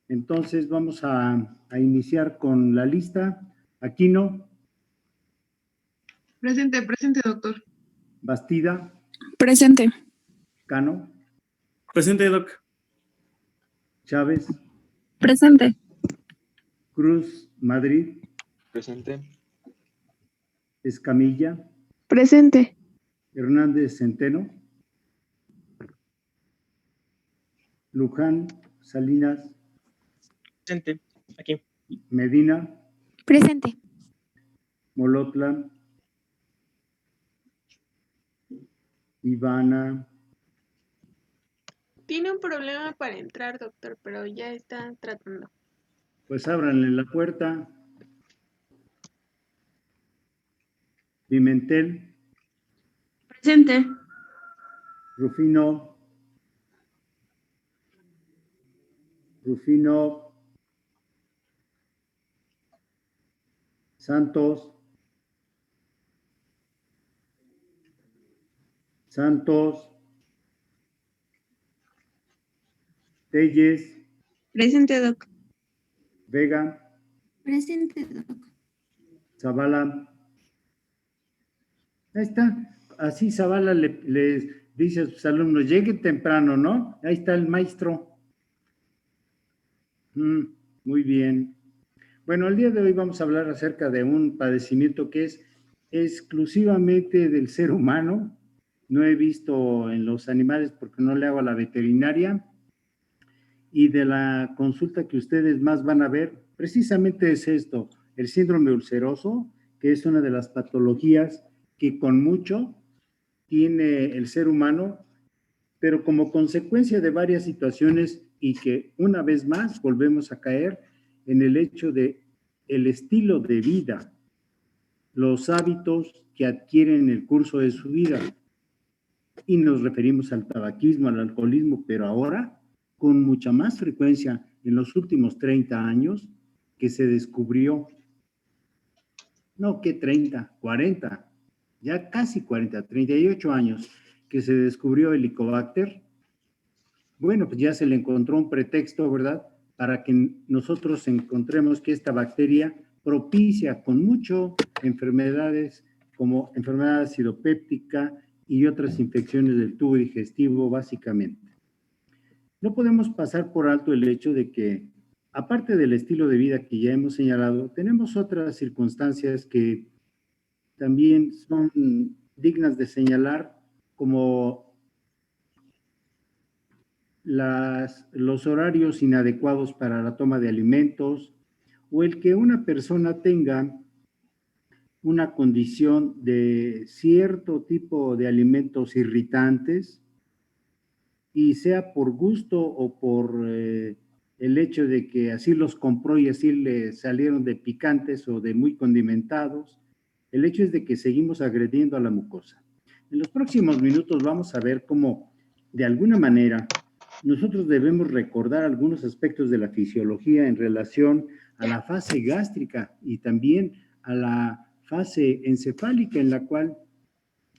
Entonces vamos a iniciar con la lista. Aquino. Presente, doctor. Bastida. Presente. Cano. Presente, doc. Chávez. Presente. Cruz Madrid. Presente. Escamilla. Presente. Hernández Centeno. Luján Salinas. Presente. Aquí. Medina. Presente. Molotla. Ivana. Tiene un problema para entrar, doctor, pero ya está tratando. Pues ábranle la puerta. Pimentel. Presente. Rufino. Santos. Telles. Presente, doc. Vega. Presente, doc. Zavala. Ahí está. Así Zavala les dice a sus alumnos, lleguen temprano, ¿no? Ahí está el maestro. Muy bien. Bueno, el día de hoy vamos a hablar acerca de un padecimiento que es exclusivamente del ser humano. No he visto en los animales porque no le hago a la veterinaria. Y de la consulta que ustedes más van a ver, precisamente es esto, el síndrome ulceroso, que es una de las patologías que con mucho tiene el ser humano, pero como consecuencia de varias situaciones y que una vez más volvemos a caer en el hecho de el estilo de vida, los hábitos que adquieren en el curso de su vida. Y nos referimos al tabaquismo, al alcoholismo, pero ahora con mucha más frecuencia en los últimos 30 años que se descubrió, no que 30, 40, ya casi 40, 38 años que se descubrió el Helicobacter. Bueno, pues ya se le encontró un pretexto, ¿verdad?, para que nosotros encontremos que esta bacteria propicia con mucho enfermedades como enfermedad acidopéptica y otras infecciones del tubo digestivo, básicamente. No podemos pasar por alto el hecho de que, aparte del estilo de vida que ya hemos señalado, tenemos otras circunstancias que también son dignas de señalar, como los horarios inadecuados para la toma de alimentos o el que una persona tenga una condición de cierto tipo de alimentos irritantes y sea por gusto o por el hecho de que así los compró y así le salieron de picantes o de muy condimentados. El hecho es de que seguimos agrediendo a la mucosa. En los próximos minutos vamos a ver cómo, de alguna manera, nosotros debemos recordar algunos aspectos de la fisiología en relación a la fase gástrica y también a la fase encefálica, en la cual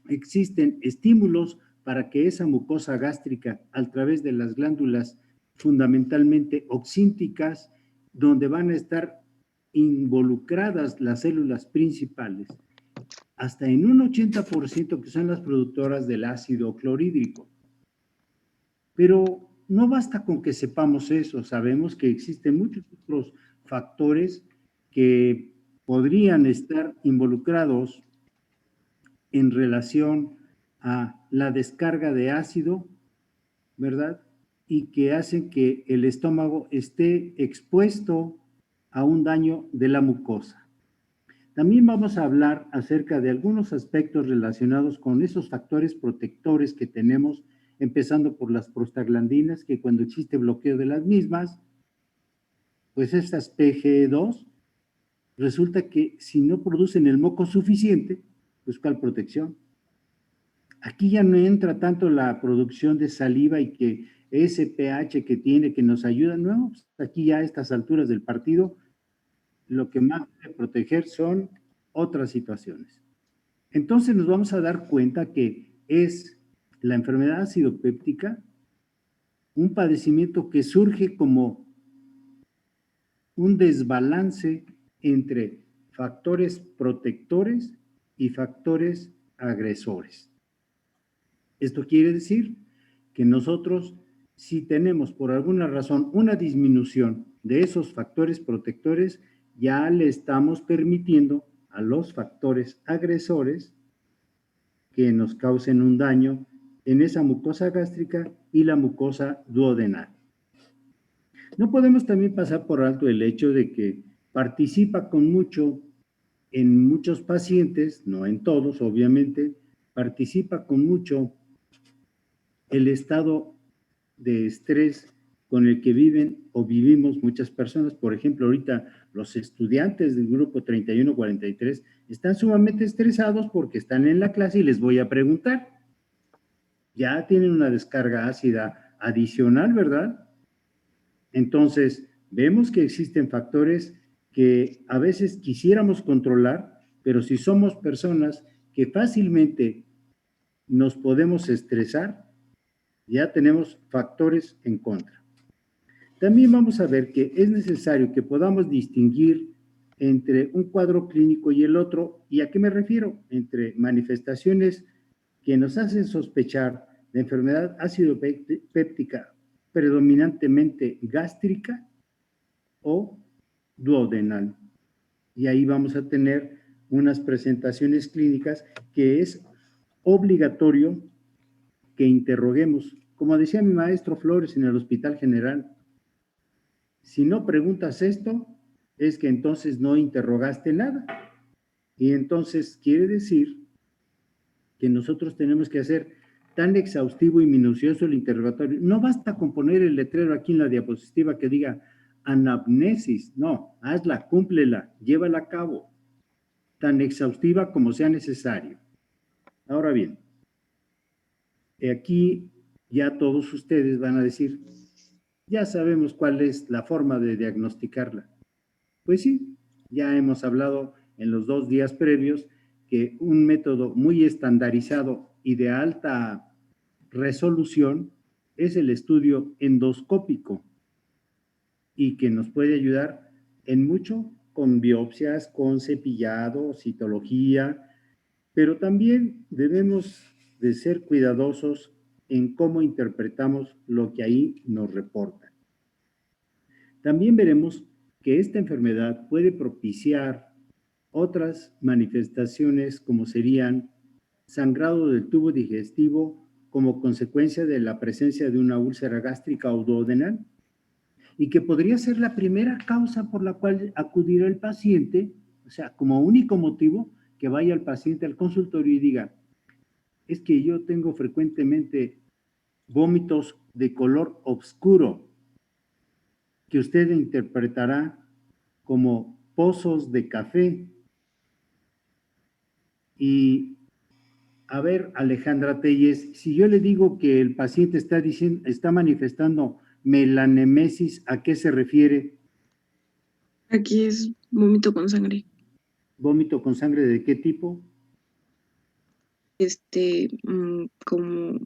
existen estímulos para que esa mucosa gástrica, a través de las glándulas fundamentalmente oxínticas, donde van a estar involucradas las células principales, hasta en un 80% que son las productoras del ácido clorhídrico. Pero no basta con que sepamos eso, sabemos que existen muchos otros factores que podrían estar involucrados en relación a la descarga de ácido, ¿verdad? Y que hacen que el estómago esté expuesto a un daño de la mucosa. También vamos a hablar acerca de algunos aspectos relacionados con esos factores protectores que tenemos, empezando por las prostaglandinas, que cuando existe bloqueo de las mismas, pues estas PGE2, resulta que si no producen el moco suficiente, pues ¿cuál protección? Aquí ya no entra tanto la producción de saliva y que ese pH que tiene que nos ayuda, no, aquí ya a estas alturas del partido, lo que más debe proteger son otras situaciones. Entonces nos vamos a dar cuenta que es la enfermedad acidopéptica un padecimiento que surge como un desbalance entre factores protectores y factores agresores. Esto quiere decir que nosotros, si tenemos por alguna razón una disminución de esos factores protectores, ya le estamos permitiendo a los factores agresores que nos causen un daño en esa mucosa gástrica y la mucosa duodenal. No podemos también pasar por alto el hecho de que participa con mucho en muchos pacientes, no en todos, obviamente, participa con mucho el estado de estrés con el que viven o vivimos muchas personas. Por ejemplo, ahorita los estudiantes del grupo 3143 están sumamente estresados porque están en la clase y les voy a preguntar. Ya tienen una descarga ácida adicional, ¿verdad? Entonces, vemos que existen factores que a veces quisiéramos controlar, pero si somos personas que fácilmente nos podemos estresar, ya tenemos factores en contra. También vamos a ver que es necesario que podamos distinguir entre un cuadro clínico y el otro. ¿Y a qué me refiero? Entre manifestaciones que nos hacen sospechar de enfermedad ácido péptica predominantemente gástrica o duodenal. Y ahí vamos a tener unas presentaciones clínicas que es obligatorio que interroguemos. Como decía mi maestro Flores en el Hospital General, si no preguntas esto, es que entonces no interrogaste nada. Y entonces quiere decir que nosotros tenemos que hacer tan exhaustivo y minucioso el interrogatorio. No basta con poner el letrero aquí en la diapositiva que diga anamnesis, no, hazla, cúmplela, llévala a cabo, tan exhaustiva como sea necesario. Ahora bien, aquí ya todos ustedes van a decir, ya sabemos cuál es la forma de diagnosticarla. Pues sí, ya hemos hablado en los 2 días previos que un método muy estandarizado y de alta resolución es el estudio endoscópico y que nos puede ayudar en mucho con biopsias, con cepillado, citología, pero también debemos de ser cuidadosos en cómo interpretamos lo que ahí nos reporta. También veremos que esta enfermedad puede propiciar otras manifestaciones como serían sangrado del tubo digestivo como consecuencia de la presencia de una úlcera gástrica o duodenal y que podría ser la primera causa por la cual acudirá el paciente, o sea, como único motivo que vaya el paciente al consultorio y diga, es que yo tengo frecuentemente vómitos de color oscuro que usted interpretará como pozos de café. Y a ver, Alejandra Telles, si yo le digo que el paciente está manifestando melanemesis, ¿a qué se refiere? Aquí es vómito con sangre. ¿Vómito con sangre de qué tipo? Como,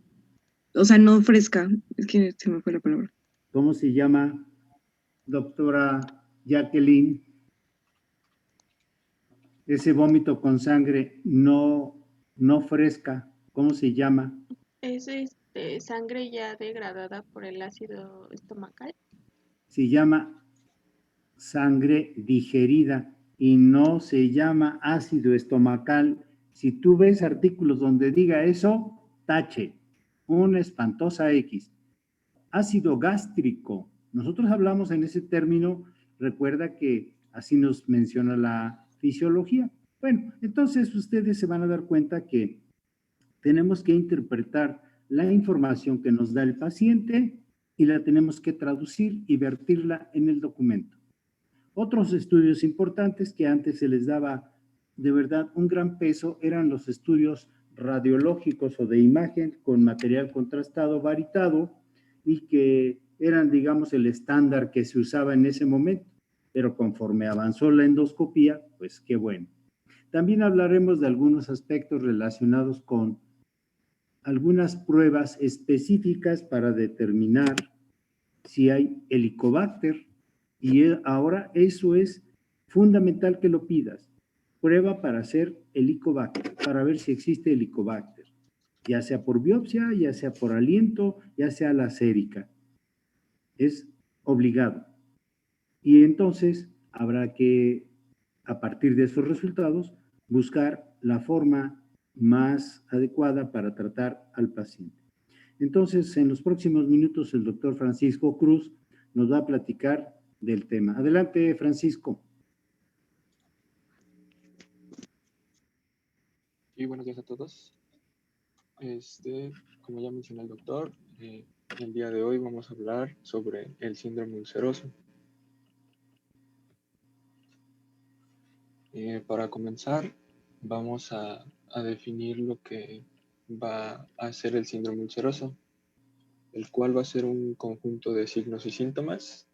o sea, no fresca. Es que se me fue la palabra. ¿Cómo se llama, doctora Jacqueline? Ese vómito con sangre no fresca, ¿cómo se llama? Es sangre ya degradada por el ácido estomacal. Se llama sangre digerida y no se llama ácido estomacal. Si tú ves artículos donde diga eso, tache, una espantosa X. Ácido gástrico. Nosotros hablamos en ese término, recuerda que así nos menciona la fisiología. Bueno, entonces ustedes se van a dar cuenta que tenemos que interpretar la información que nos da el paciente y la tenemos que traducir y vertirla en el documento. Otros estudios importantes que antes se les daba de verdad un gran peso eran los estudios radiológicos o de imagen con material contrastado varitado y que eran, digamos, el estándar que se usaba en ese momento. Pero conforme avanzó la endoscopía, pues qué bueno. También hablaremos de algunos aspectos relacionados con algunas pruebas específicas para determinar si hay Helicobacter Y ahora eso es fundamental que lo pidas. Prueba para hacer Helicobacter, para ver si existe Helicobacter, ya sea por biopsia, ya sea por aliento, ya sea la sérica. Es obligado. Y entonces habrá que, a partir de esos resultados, buscar la forma más adecuada para tratar al paciente. Entonces, en los próximos minutos, el doctor Francisco Cruz nos va a platicar del tema. Adelante, Francisco. Y buenos días a todos. Como ya mencionó el doctor, el día de hoy vamos a hablar sobre el síndrome ulceroso. Para comenzar, vamos a definir lo que va a ser el síndrome ulceroso, el cual va a ser un conjunto de signos y síntomas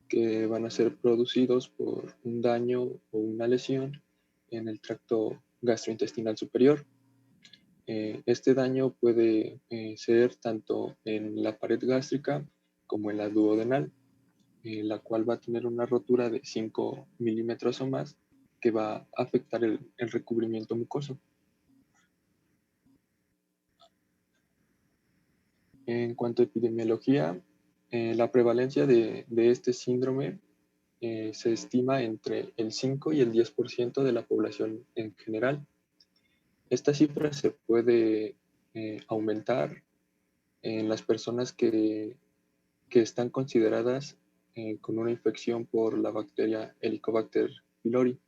que van a ser producidos por un daño o una lesión en el tracto gastrointestinal superior. Este daño puede ser tanto en la pared gástrica como en la duodenal, la cual va a tener una rotura de 5 milímetros o más que va a afectar el recubrimiento mucoso. En cuanto a epidemiología, la prevalencia de este síndrome se estima entre el 5 y el 10% de la población en general. Esta cifra se puede aumentar en las personas que están consideradas con una infección por la bacteria Helicobacter pylori.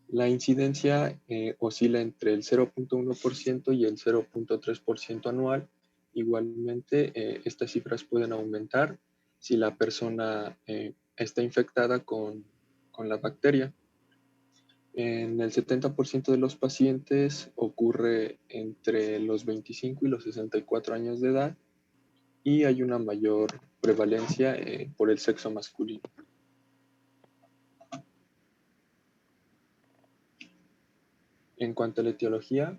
La incidencia oscila entre el 0.1% y el 0.3% anual. Igualmente, estas cifras pueden aumentar si la persona está infectada con la bacteria. En el 70% de los pacientes ocurre entre los 25 y los 64 años de edad y hay una mayor prevalencia por el sexo masculino. En cuanto a la etiología,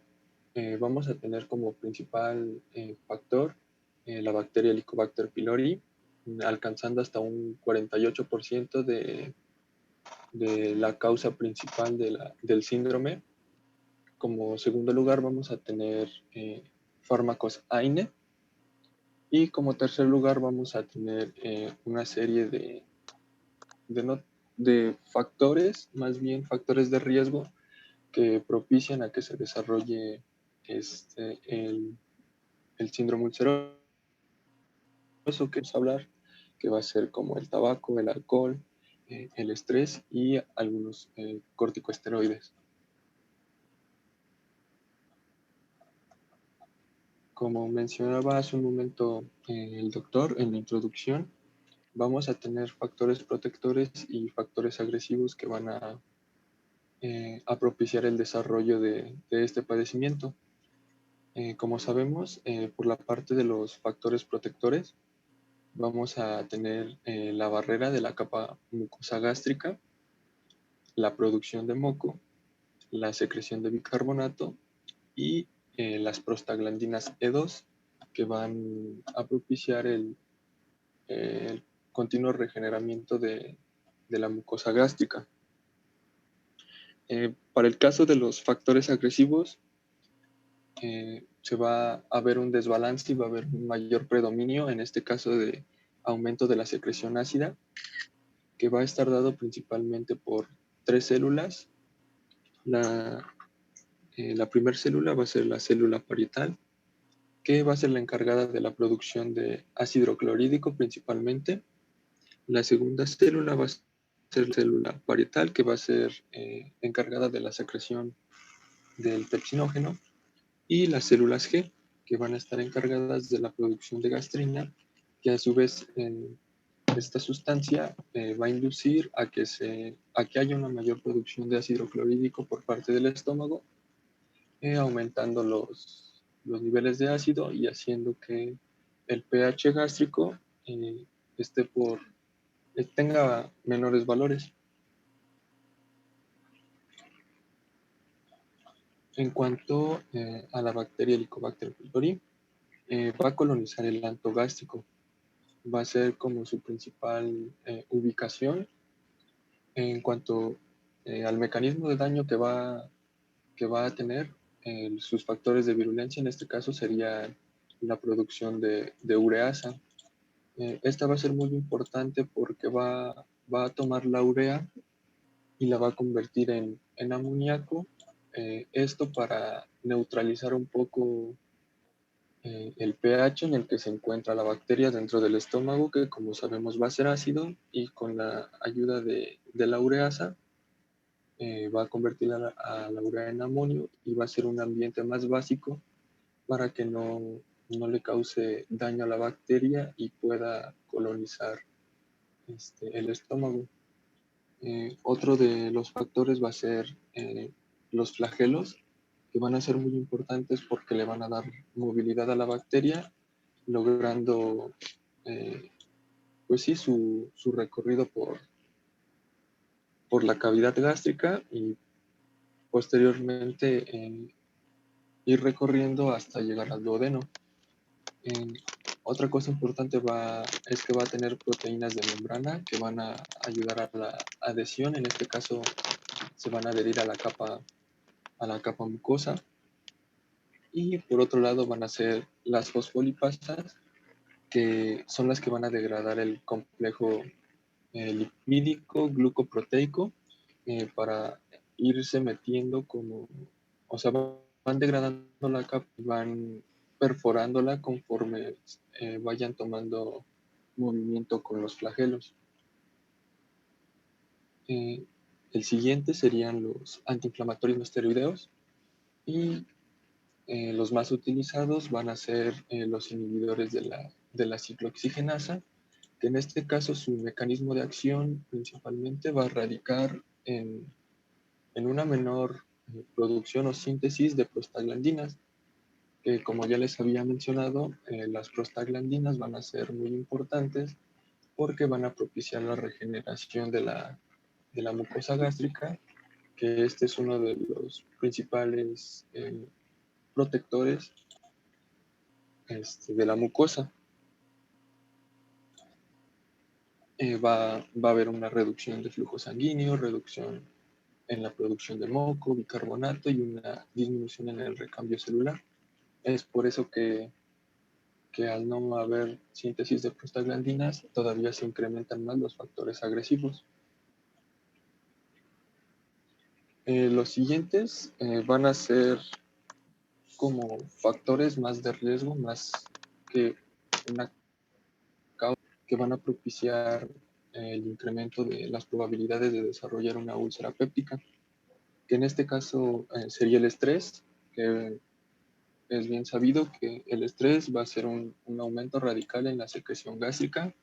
vamos a tener como principal factor la bacteria Helicobacter pylori, alcanzando hasta un 48% de la causa principal del síndrome. Como segundo lugar vamos a tener fármacos AINE y como tercer lugar vamos a tener una serie de factores, más bien factores de riesgo que propician a que se desarrolle el síndrome ulceroso, que vamos a hablar, que va a ser como el tabaco, el alcohol, el estrés y algunos corticosteroides. Como mencionaba hace un momento el doctor en la introducción, vamos a tener factores protectores y factores agresivos que van a propiciar el desarrollo de este padecimiento. Como sabemos, por la parte de los factores protectores, vamos a tener la barrera de la capa mucosa gástrica, la producción de moco, la secreción de bicarbonato y las prostaglandinas E2, que van a propiciar el continuo regeneramiento de la mucosa gástrica. Para el caso de los factores agresivos, se va a ver un desbalance y va a haber un mayor predominio, en este caso de aumento de la secreción ácida, que va a estar dado principalmente por 3 células. La primera célula va a ser la célula parietal, que va a ser la encargada de la producción de ácido clorhídrico principalmente. La segunda célula va a ser la célula parietal, que va a ser encargada de la secreción del pepsinógeno. Y las células G, que van a estar encargadas de la producción de gastrina, que a su vez esta sustancia va a inducir a que haya una mayor producción de ácido clorhídrico por parte del estómago, aumentando los niveles de ácido y haciendo que el pH gástrico tenga menores valores. En cuanto a la bacteria Helicobacter pylori, va a colonizar el anto gástrico. va a ser como su principal ubicación. En cuanto al mecanismo de daño que va a tener, sus factores de virulencia en este caso sería la producción de ureasa. Esta va a ser muy importante porque va a tomar la urea y la va a convertir en amoníaco. Esto para neutralizar un poco el pH en el que se encuentra la bacteria dentro del estómago, que como sabemos va a ser ácido, y con la ayuda de la ureasa va a convertir a la urea en amonio y va a ser un ambiente más básico para que no le cause daño a la bacteria y pueda colonizar el estómago. Otro de los factores va a ser los flagelos, que van a ser muy importantes porque le van a dar movilidad a la bacteria, logrando pues sí, su recorrido por la cavidad gástrica y posteriormente ir recorriendo hasta llegar al duodeno. Otra cosa importante es que va a tener proteínas de membrana que van a ayudar a la adhesión. En este caso se van a adherir a la capa mucosa. Y por otro lado van a ser las fosfolipasas, que son las que van a degradar el complejo lipídico glucoproteico para irse metiendo como, o sea, van degradando la capa y van perforándola conforme vayan tomando movimiento con los flagelos. El siguiente serían los antiinflamatorios no esteroideos y los más utilizados van a ser los inhibidores de la ciclooxigenasa, que en este caso su mecanismo de acción principalmente va a radicar en una menor producción o síntesis de prostaglandinas, que como ya les había mencionado, las prostaglandinas van a ser muy importantes porque van a propiciar la regeneración de la mucosa gástrica, que este es uno de los principales protectores de la mucosa. Va a haber una reducción de flujo sanguíneo, reducción en la producción de moco, bicarbonato y una disminución en el recambio celular. Es por eso que al no haber síntesis de prostaglandinas, todavía se incrementan más los factores agresivos. Los siguientes van a ser como factores más de riesgo, más que una causa, que van a propiciar el incremento de las probabilidades de desarrollar una úlcera péptica, que en este caso sería el estrés, que es bien sabido que el estrés va a ser un aumento radical en la secreción gástrica,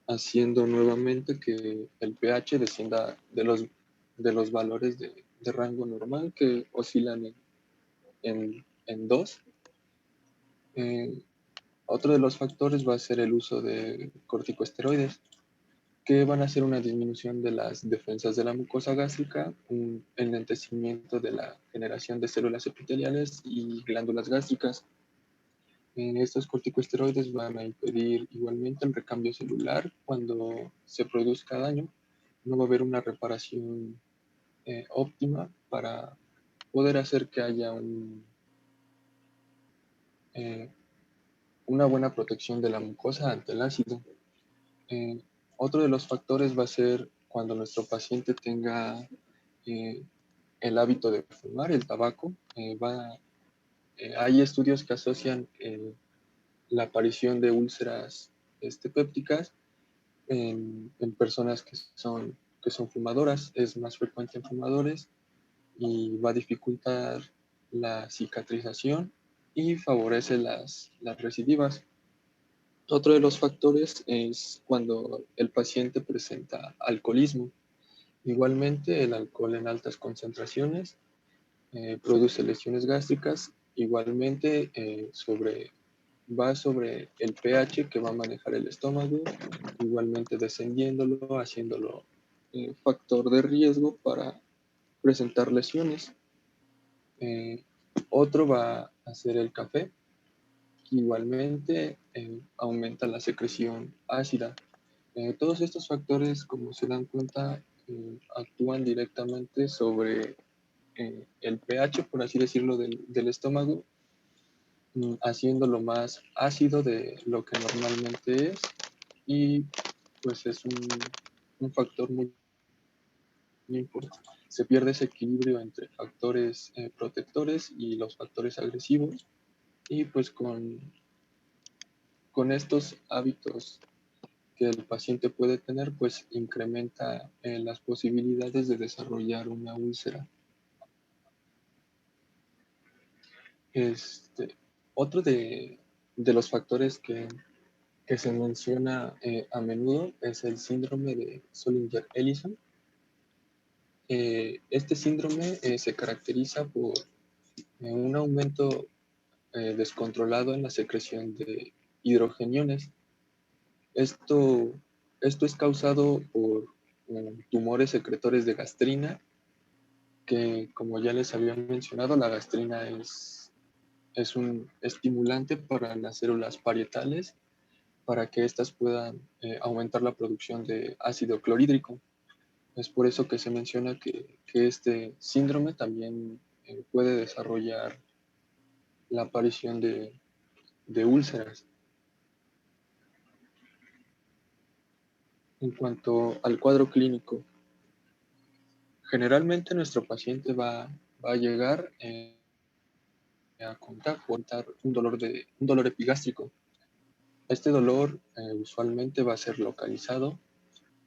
haciendo nuevamente que el pH descienda de los valores de rango normal que oscilan en 2. Otro de los factores va a ser el uso de corticosteroides, que van a hacer una disminución de las defensas de la mucosa gástrica, un enlentecimiento de la generación de células epiteliales y glándulas gástricas. Estos corticosteroides van a impedir igualmente el recambio celular cuando se produzca daño. No va a haber una reparación óptima para poder hacer que haya una buena protección de la mucosa ante el ácido. Eh, Otro de los factores va a ser cuando nuestro paciente tenga el hábito de fumar, el tabaco. Hay estudios que asocian la aparición de úlceras pépticas en personas que son fumadoras. Es más frecuente en fumadores y va a dificultar la cicatrización y favorece las recidivas. Otro de los factores es cuando el paciente presenta alcoholismo. Igualmente, el alcohol en altas concentraciones produce lesiones gástricas. Igualmente, va sobre el pH que va a manejar el estómago, igualmente descendiéndolo, haciéndolo factor de riesgo para presentar lesiones. Otro va a ser el café, que igualmente aumenta la secreción ácida. Todos estos factores, como se dan cuenta, actúan directamente sobre el pH, por así decirlo, del estómago, haciéndolo más ácido de lo que normalmente es, y pues es un factor muy importante. Se pierde ese equilibrio entre factores protectores y los factores agresivos, y pues con estos hábitos que el paciente puede tener, pues incrementa las posibilidades de desarrollar una úlcera. Otro de los factores que se menciona a menudo es el síndrome de Zollinger-Ellison. Este síndrome se caracteriza por un aumento descontrolado en la secreción de hidrogeniones. Esto es causado por tumores secretores de gastrina, que como ya les había mencionado, la gastrina es un estimulante para las células parietales para que éstas puedan aumentar la producción de ácido clorhídrico. Es por eso que se menciona que este síndrome también puede desarrollar la aparición de úlceras. En cuanto al cuadro clínico, generalmente nuestro paciente va a llegar a contar un dolor epigástrico. Este dolor usualmente va a ser localizado,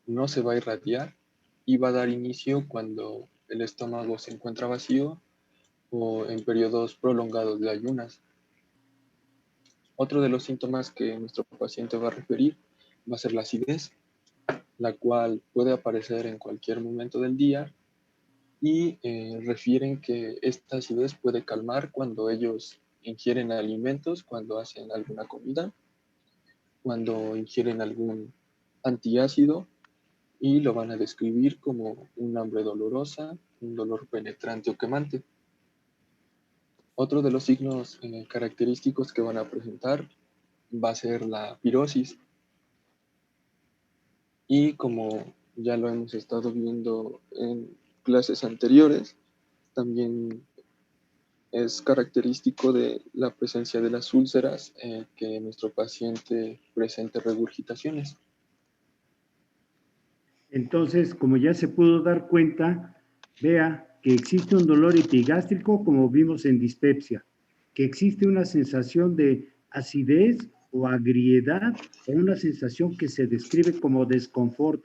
no se va a irradiar y va a dar inicio cuando el estómago se encuentra vacío o en periodos prolongados de ayunas. Otro de los síntomas que nuestro paciente va a referir va a ser la acidez, la cual puede aparecer en cualquier momento del día, y refieren que esta acidez puede calmar cuando ellos ingieren alimentos, cuando hacen alguna comida, cuando ingieren algún antiácido, y lo van a describir como un hambre dolorosa, un dolor penetrante o quemante. Otro de los signos característicos que van a presentar va a ser la pirosis. Y como ya lo hemos estado viendo en clases anteriores, también es característico de la presencia de las úlceras que nuestro paciente presente regurgitaciones. Entonces, como ya se pudo dar cuenta, vea que existe un dolor epigástrico, como vimos en dispepsia, que existe una sensación de acidez o agriedad, o una sensación que se describe como desconfort.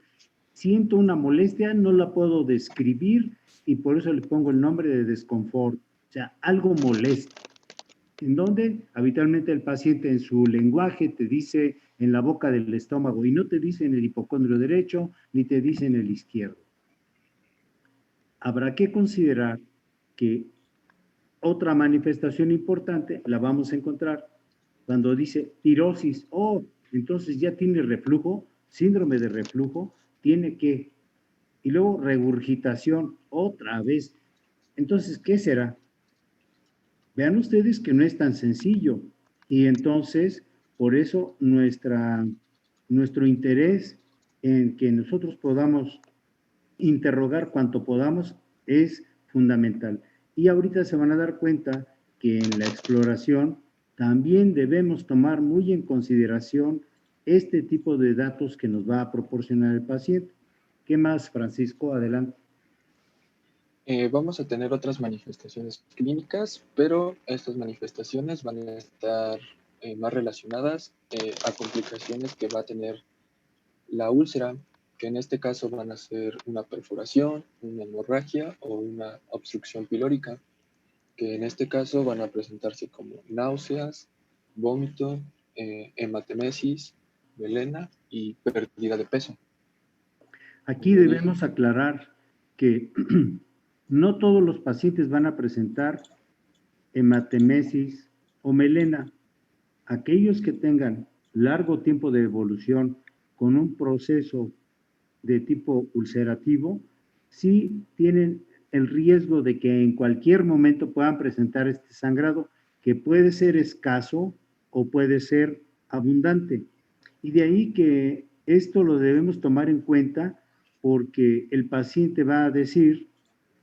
Siento una molestia, no la puedo describir y por eso le pongo el nombre de desconfort, o sea, algo molesto. En donde habitualmente el paciente en su lenguaje te dice en la boca del estómago y no te dice en el hipocondrio derecho ni te dice en el izquierdo. Habrá que considerar que otra manifestación importante la vamos a encontrar cuando dice pirosis. Oh, entonces ya tiene reflujo, síndrome de reflujo, tiene que. Y luego regurgitación, otra vez. Entonces, ¿qué será? Vean ustedes que no es tan sencillo. Y entonces, por eso nuestro interés en que nosotros podamos interrogar cuanto podamos es fundamental. Y ahorita se van a dar cuenta que en la exploración también debemos tomar muy en consideración este tipo de datos que nos va a proporcionar el paciente. ¿Qué más, Francisco? Adelante. Vamos a tener otras manifestaciones clínicas, pero estas manifestaciones van a estar más relacionadas a complicaciones que va a tener la úlcera, que en este caso van a ser una perforación, una hemorragia o una obstrucción pilórica, que en este caso van a presentarse como náuseas, vómito, hematemesis, melena y pérdida de peso. Aquí debemos aclarar que no todos los pacientes van a presentar hematemesis o melena. Aquellos que tengan largo tiempo de evolución con un proceso de tipo ulcerativo, sí tienen el riesgo de que en cualquier momento puedan presentar este sangrado, que puede ser escaso o puede ser abundante. Y de ahí que esto lo debemos tomar en cuenta porque el paciente va a decir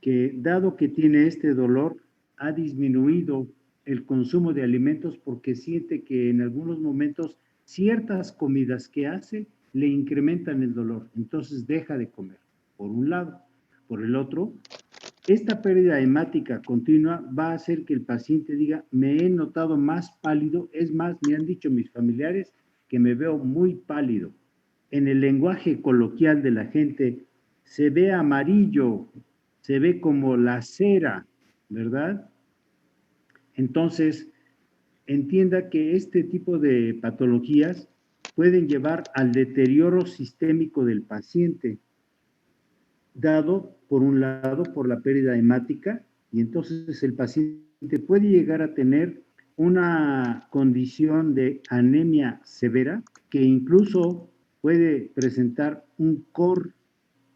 que dado que tiene este dolor, ha disminuido el consumo de alimentos porque siente que en algunos momentos ciertas comidas que hace le incrementan el dolor, entonces deja de comer, por un lado. Por el otro, esta pérdida hemática continua va a hacer que el paciente diga, me he notado más pálido, es más, me han dicho mis familiares que me veo muy pálido. En el lenguaje coloquial de la gente, se ve amarillo, se ve como la cera, ¿verdad? Entonces, entienda que este tipo de patologías pueden llevar al deterioro sistémico del paciente, dado, por un lado, por la pérdida hemática, y entonces el paciente puede llegar a tener una condición de anemia severa que incluso puede presentar un cor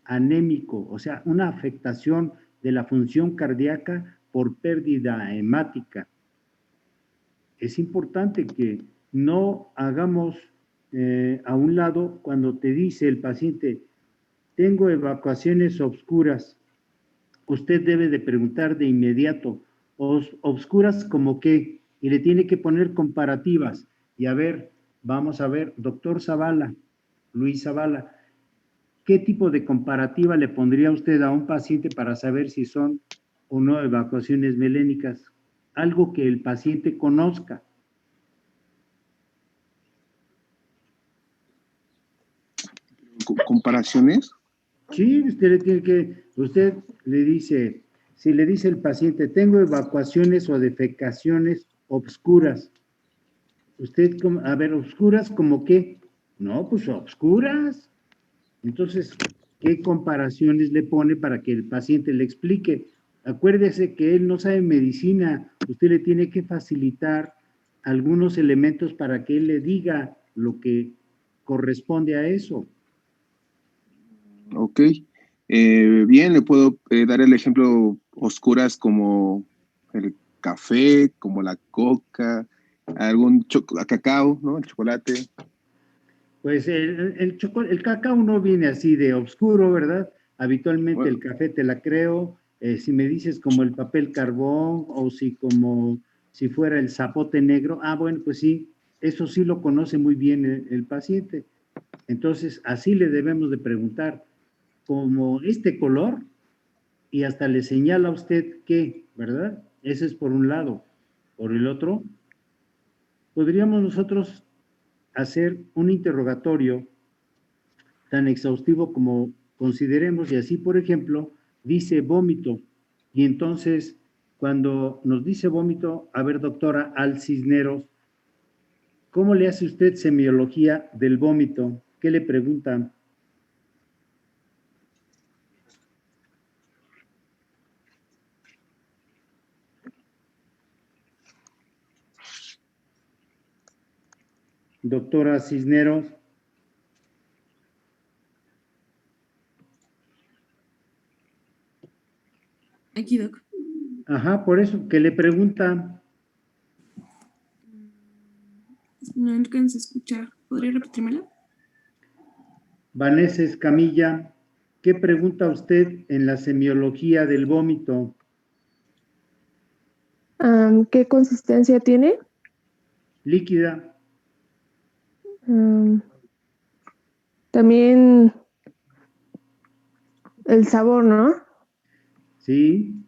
anémico, o sea, una afectación de la función cardíaca por pérdida hemática. Es importante que no hagamos a un lado cuando te dice el paciente, tengo evacuaciones obscuras. Usted debe de preguntar de inmediato, ¿obscuras como qué? Y le tiene que poner comparativas. Y a ver, vamos a ver, doctor Zavala, Luis Zavala, ¿qué tipo de comparativa le pondría usted a un paciente para saber si son o no evacuaciones melénicas? Algo que el paciente conozca. ¿Comparaciones? Sí, usted le dice, si le dice el paciente, tengo evacuaciones o defecaciones obscuras. Usted, a ver, ¿obscuras como qué? No, pues obscuras. Entonces, ¿qué comparaciones le pone para que el paciente le explique? Acuérdese que él no sabe medicina, usted le tiene que facilitar algunos elementos para que él le diga lo que corresponde a eso. Ok. Bien, le puedo dar el ejemplo oscuras como el café, como la coca, algún cacao, ¿no? El chocolate. Pues el cacao no viene así de oscuro, ¿verdad? Habitualmente Bueno. el café te la creo. Si me dices como el papel carbón o si fuera el zapote negro, bueno, pues sí, eso sí lo conoce muy bien el paciente. Entonces, así le debemos de preguntar, como este color, y hasta le señala a usted qué, ¿verdad? Ese es por un lado. Por el otro, podríamos nosotros hacer un interrogatorio tan exhaustivo como consideremos, y así, por ejemplo, dice vómito, y entonces, cuando nos dice vómito, a ver, doctora Al Cisneros, ¿cómo le hace usted semiología del vómito? ¿Qué le preguntan? Doctora Cisneros. Aquí, Doc. Ajá, por eso, ¿qué le preguntan? No alcanzo a escuchar. ¿Podría repetírmela? Vanessa Escamilla, ¿qué pregunta usted en la semiología del vómito? ¿Qué consistencia tiene? Líquida. También el sabor, ¿no? Sí.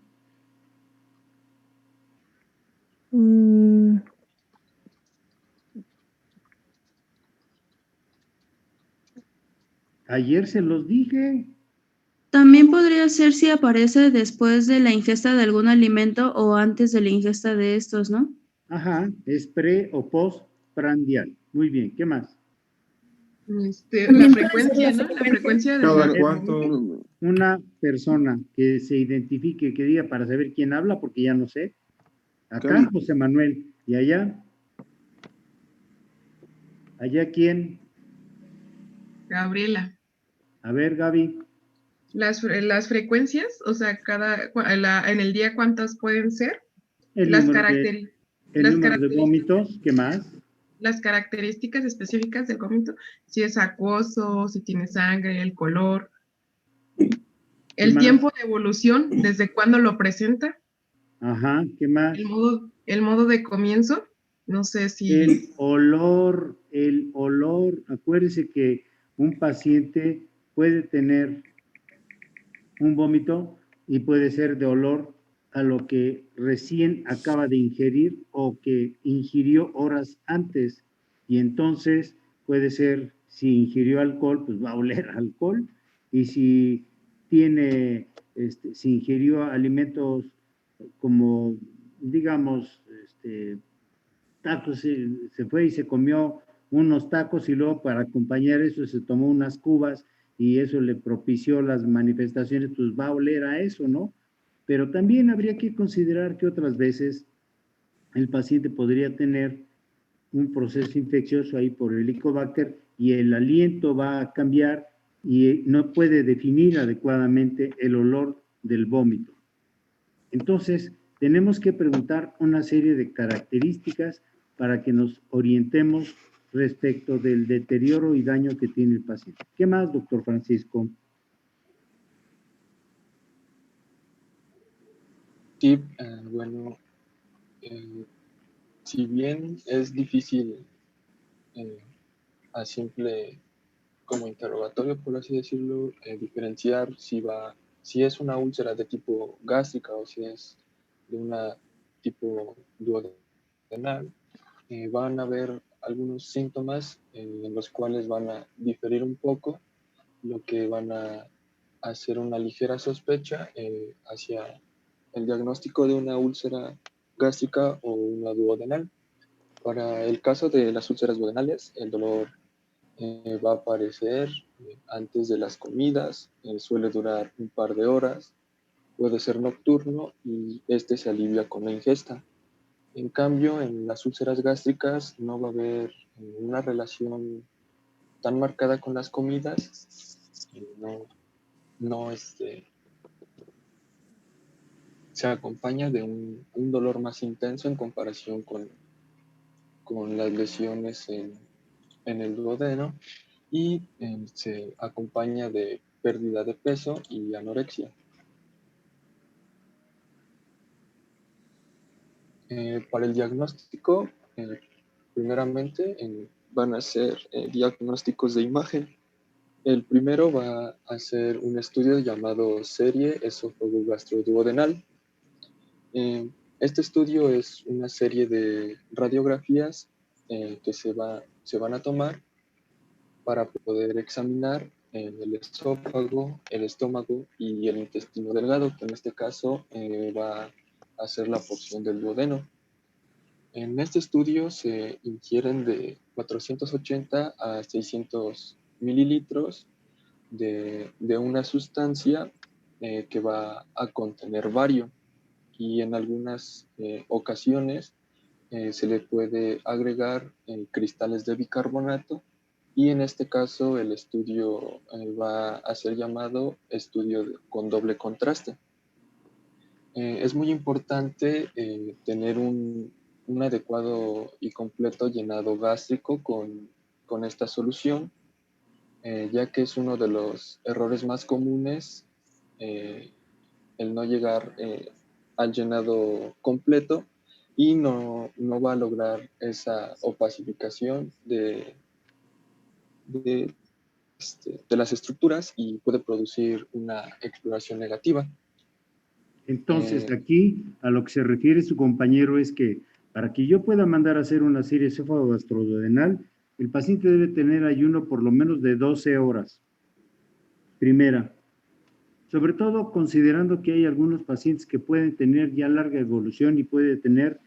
Ayer se los dije. También podría ser si aparece después de la ingesta de algún alimento o antes de la ingesta de estos, ¿no? Ajá, es pre o postprandial. Muy bien, ¿qué más? La frecuencia, ¿no? La frecuencia de ¿Cada cuánto? Una persona que se identifique, que diga para saber quién habla, porque ya no sé. Acá, Gaby. José Manuel. ¿Y allá? ¿Allá quién? Gabriela. A ver, Gaby. Las frecuencias, o sea, en el día, ¿cuántas pueden ser? El Las número de características. vómitos, ¿qué más? las características específicas del vómito, si es acuoso, si tiene sangre, el color, el más? tiempo de evolución, desde cuándo lo presenta, Ajá, ¿qué más? el modo de comienzo, no sé si... El olor, acuérdese que un paciente puede tener un vómito y puede ser de olor a lo que recién acaba de ingerir o que ingirió horas antes. Y entonces puede ser, si ingirió alcohol, pues va a oler a alcohol. Y si tiene, si ingirió alimentos como, digamos, tacos, se fue y se comió unos tacos y luego para acompañar eso se tomó unas cubas y eso le propició las manifestaciones, pues va a oler a eso, ¿no? Pero también habría que considerar que otras veces el paciente podría tener un proceso infeccioso ahí por el Helicobacter y el aliento va a cambiar y no puede definir adecuadamente el olor del vómito. Entonces, tenemos que preguntar una serie de características para que nos orientemos respecto del deterioro y daño que tiene el paciente. ¿Qué más, doctor Francisco? Sí, bueno, si bien es difícil a simple como interrogatorio, por así decirlo, diferenciar si es una úlcera de tipo gástrica o si es de una tipo duodenal, van a haber algunos síntomas en los cuales van a diferir un poco, lo que van a hacer una ligera sospecha hacia el diagnóstico de una úlcera gástrica o una duodenal. Para el caso de las úlceras duodenales, el dolor va a aparecer antes de las comidas, suele durar un par de horas, puede ser nocturno y este se alivia con la ingesta. En cambio, en las úlceras gástricas no va a haber una relación tan marcada con las comidas, no se acompaña de un dolor más intenso en comparación con las lesiones en el duodeno y se acompaña de pérdida de peso y anorexia. Para el diagnóstico, primeramente van a ser diagnósticos de imagen. El primero va a ser un estudio llamado serie esófago-gastroduodenal. Este estudio es una serie de radiografías que se van a tomar para poder examinar el esófago, el estómago y el intestino delgado, que en este caso va a ser la porción del duodeno. En este estudio se ingieren de 480 a 600 mililitros de una sustancia que va a contener bario y en algunas ocasiones se le puede agregar cristales de bicarbonato y en este caso el estudio va a ser llamado estudio con doble contraste. Es muy importante tener un adecuado y completo llenado gástrico con esta solución, ya que es uno de los errores más comunes el no llegar al llenado completo y no va a lograr esa opacificación de las estructuras y puede producir una exploración negativa. Entonces, aquí a lo que se refiere su compañero es que para que yo pueda mandar a hacer una serie esófago-gastroduodenal, el paciente debe tener ayuno por lo menos de 12 horas. Primera. Sobre todo considerando que hay algunos pacientes que pueden tener ya larga evolución y puede tener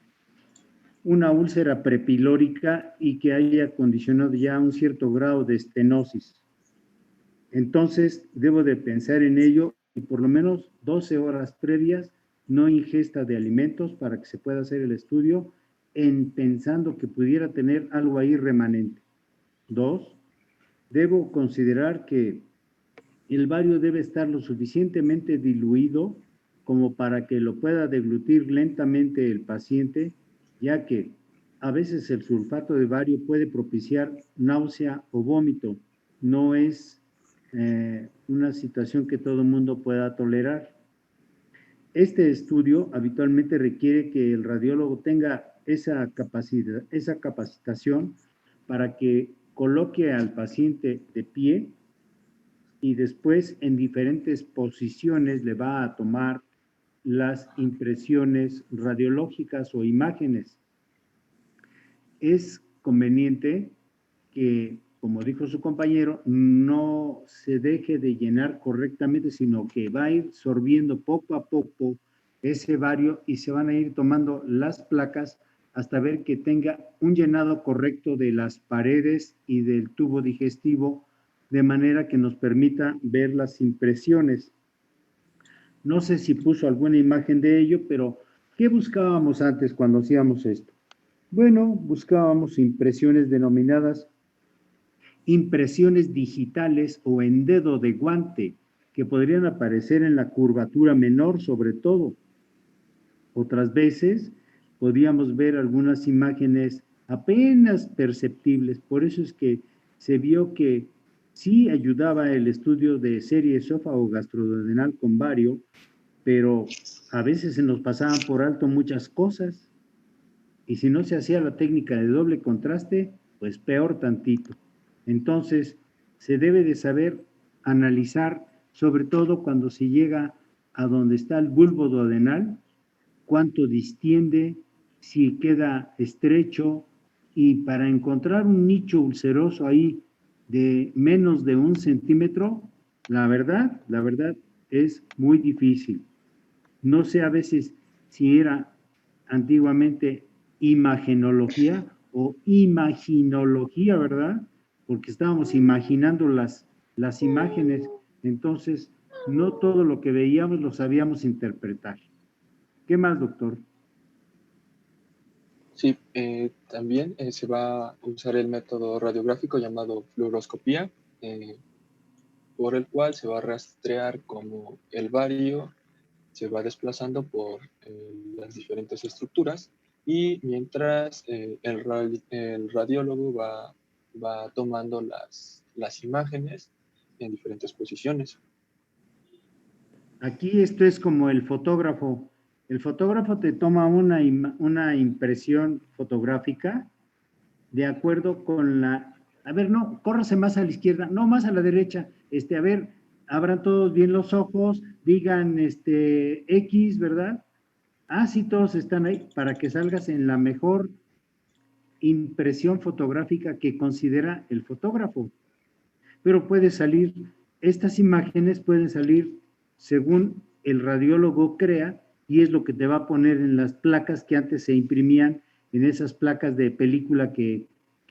una úlcera prepilórica y que haya condicionado ya un cierto grado de estenosis. Entonces, debo de pensar en ello y por lo menos 12 horas previas no ingesta de alimentos para que se pueda hacer el estudio pensando que pudiera tener algo ahí remanente. 2, debo considerar que el bario debe estar lo suficientemente diluido como para que lo pueda deglutir lentamente el paciente, ya que a veces el sulfato de bario puede propiciar náusea o vómito. No es una situación que todo el mundo pueda tolerar. Este estudio habitualmente requiere que el radiólogo tenga esa capacitación para que coloque al paciente de pie y después en diferentes posiciones le va a tomar las impresiones radiológicas o imágenes. Es conveniente que, como dijo su compañero, no se deje de llenar correctamente, sino que va a ir sorbiendo poco a poco ese bario y se van a ir tomando las placas hasta ver que tenga un llenado correcto de las paredes y del tubo digestivo, de manera que nos permita ver las impresiones. No sé si puso alguna imagen de ello, pero ¿qué buscábamos antes cuando hacíamos esto? Bueno, buscábamos impresiones denominadas impresiones digitales o en dedo de guante, que podrían aparecer en la curvatura menor sobre todo. Otras veces podíamos ver algunas imágenes apenas perceptibles, por eso es que se vio que sí ayudaba el estudio de serie esófago-gastroduodenal con bario, pero a veces se nos pasaban por alto muchas cosas, y si no se hacía la técnica de doble contraste, pues peor tantito. Entonces, se debe de saber analizar, sobre todo cuando se llega a donde está el bulbo duodenal, cuánto distiende, si queda estrecho, y para encontrar un nicho ulceroso ahí de menos de 1 centímetro, la verdad es muy difícil. No sé a veces si era antiguamente imagenología o imaginología, ¿verdad? Porque estábamos imaginando las imágenes, entonces no todo lo que veíamos lo sabíamos interpretar. ¿Qué más, doctor? Sí, también se va a usar el método radiográfico llamado fluoroscopía, por el cual se va a rastrear cómo el bario se va desplazando por las diferentes estructuras, y mientras el radiólogo va tomando las imágenes en diferentes posiciones. Aquí esto es como el fotógrafo. El fotógrafo te toma una impresión fotográfica de acuerdo con la... A ver, no, córrase más a la izquierda, no, más a la derecha. A ver, abran todos bien los ojos, digan X, ¿verdad? Ah, sí, todos están ahí, para que salgas en la mejor impresión fotográfica que considera el fotógrafo. Pero estas imágenes pueden salir según el radiólogo crea, y es lo que te va a poner en las placas que antes se imprimían, en esas placas de película que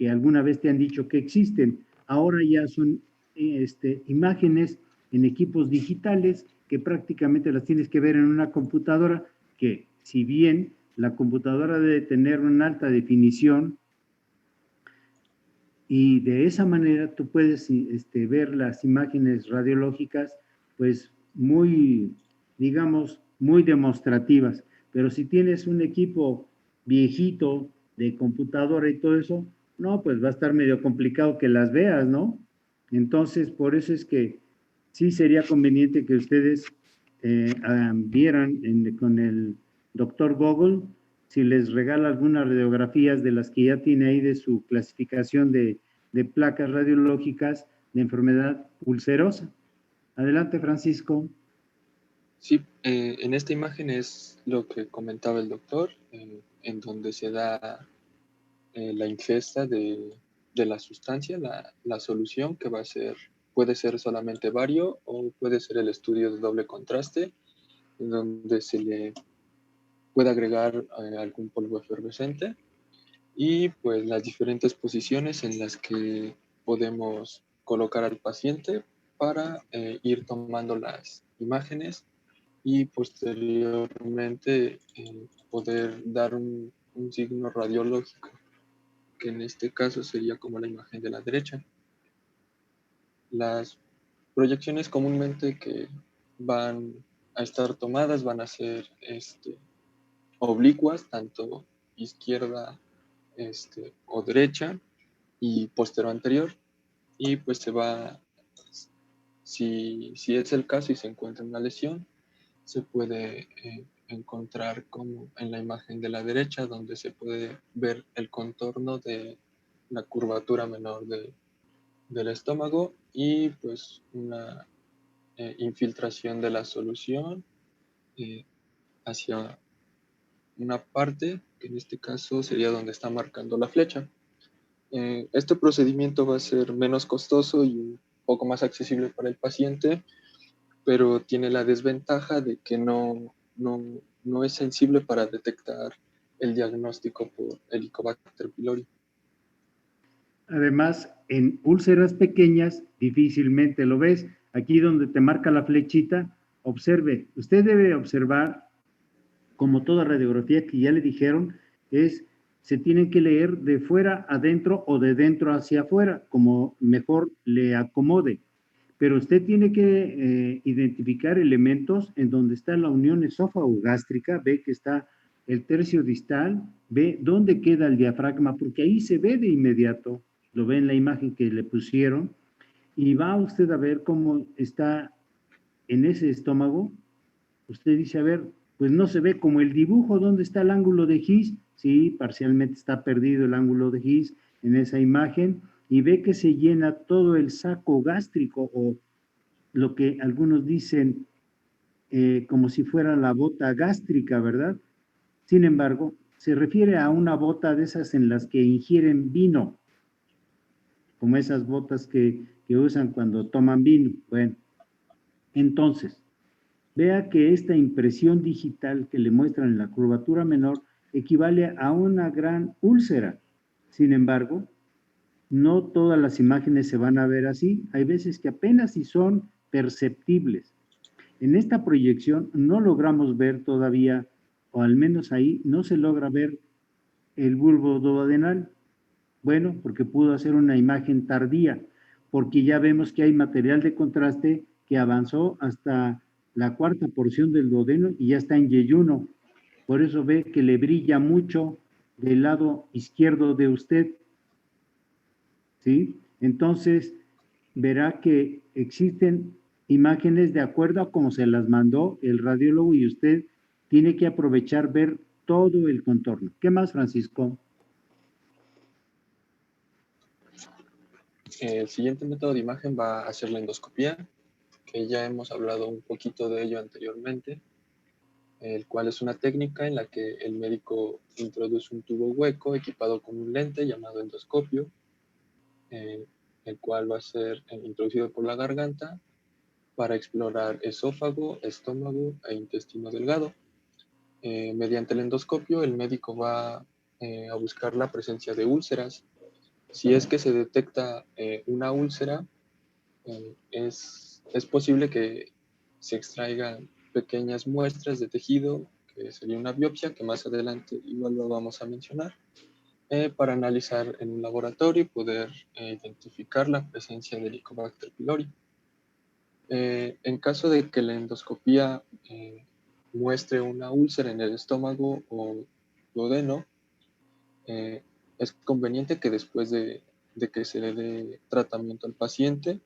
alguna vez te han dicho que existen. Ahora ya son imágenes en equipos digitales que prácticamente las tienes que ver en una computadora, que si bien la computadora debe tener una alta definición, y de esa manera tú puedes ver las imágenes radiológicas, pues muy, digamos, muy demostrativas. Pero si tienes un equipo viejito de computadora y todo eso, no, pues va a estar medio complicado que las veas, ¿no? Entonces, por eso es que sí sería conveniente que ustedes vieran con el doctor Google si les regala algunas radiografías de las que ya tiene ahí de su clasificación de placas radiológicas de enfermedad ulcerosa. Adelante, Francisco. Sí, en esta imagen es lo que comentaba el doctor, en donde se da la ingesta de la sustancia, la solución que va a ser, puede ser solamente bario o puede ser el estudio de doble contraste, en donde se le puede agregar algún polvo efervescente, y pues las diferentes posiciones en las que podemos colocar al paciente para ir tomando las imágenes y posteriormente poder dar un signo radiológico, que en este caso sería como la imagen de la derecha. Las proyecciones comúnmente que van a estar tomadas van a ser oblicuas, tanto izquierda o derecha y postero-anterior, y pues se va, si es el caso y se encuentra una lesión, se puede encontrar como en la imagen de la derecha, donde se puede ver el contorno de la curvatura menor del estómago y pues una infiltración de la solución hacia una parte, que en este caso sería donde está marcando la flecha. Este procedimiento va a ser menos costoso y un poco más accesible para el paciente, pero tiene la desventaja de que no es sensible para detectar el diagnóstico por Helicobacter pylori. Además, en úlceras pequeñas difícilmente lo ves. Aquí donde te marca la flechita, observe. Usted debe observar, como toda radiografía que ya le dijeron, se tienen que leer de fuera adentro o de dentro hacia afuera, como mejor le acomode. Pero usted tiene que identificar elementos en donde está la unión esófago-gástrica, ve que está el tercio distal, ve dónde queda el diafragma, porque ahí se ve de inmediato, lo ve en la imagen que le pusieron, y va usted a ver cómo está en ese estómago. Usted dice, a ver, pues no se ve como el dibujo, ¿dónde está el ángulo de His? Sí, parcialmente está perdido el ángulo de His en esa imagen, y ve que se llena todo el saco gástrico, o lo que algunos dicen como si fuera la bota gástrica, ¿verdad? Sin embargo, se refiere a una bota de esas en las que ingieren vino, como esas botas que usan cuando toman vino. Bueno, entonces, vea que esta impresión digital que le muestran en la curvatura menor equivale a una gran úlcera. Sin embargo, no todas las imágenes se van a ver así. Hay veces que apenas si son perceptibles. En esta proyección no logramos ver todavía, o al menos ahí no se logra ver el bulbo duodenal. Bueno, porque pudo hacer una imagen tardía, porque ya vemos que hay material de contraste que avanzó hasta la cuarta porción del duodeno y ya está en yeyuno. Por eso ve que le brilla mucho del lado izquierdo de usted. ¿Sí? Entonces, verá que existen imágenes de acuerdo a cómo se las mandó el radiólogo y usted tiene que aprovechar ver todo el contorno. ¿Qué más, Francisco? El siguiente método de imagen va a ser la endoscopía, que ya hemos hablado un poquito de ello anteriormente, el cual es una técnica en la que el médico introduce un tubo hueco equipado con un lente llamado endoscopio, el cual va a ser introducido por la garganta para explorar esófago, estómago e intestino delgado. Mediante el endoscopio, el médico va a buscar la presencia de úlceras. Si es que se detecta una úlcera, es posible que se extraigan pequeñas muestras de tejido, que sería una biopsia, que más adelante igual lo vamos a mencionar, para analizar en un laboratorio y poder identificar la presencia de Helicobacter pylori. En caso de que la endoscopía muestre una úlcera en el estómago o duodeno, es conveniente que después de que se le dé tratamiento al paciente,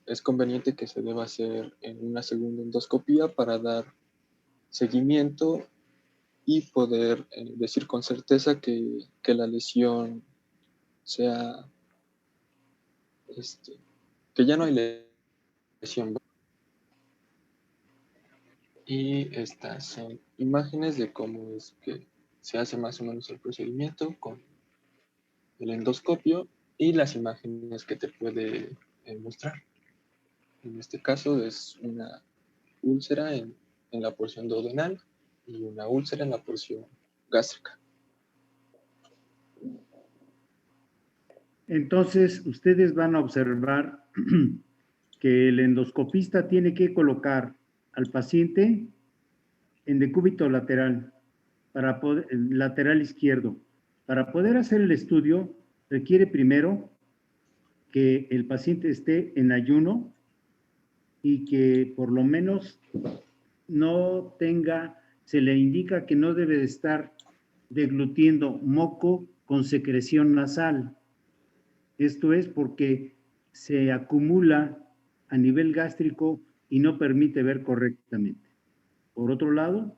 es conveniente que se deba hacer una segunda endoscopía para dar seguimiento y poder decir con certeza que la lesión sea, que ya no hay lesión. Y estas son imágenes de cómo es que se hace más o menos el procedimiento con el endoscopio y las imágenes que te puede mostrar. En este caso es una úlcera en la porción duodenal y una úlcera en la porción gástrica. Entonces, ustedes van a observar que el endoscopista tiene que colocar al paciente en decúbito lateral, lateral izquierdo. Para poder hacer el estudio, requiere primero que el paciente esté en ayuno y que por lo menos se le indica que no debe de estar deglutiendo moco con secreción nasal. Esto es porque se acumula a nivel gástrico y no permite ver correctamente. Por otro lado,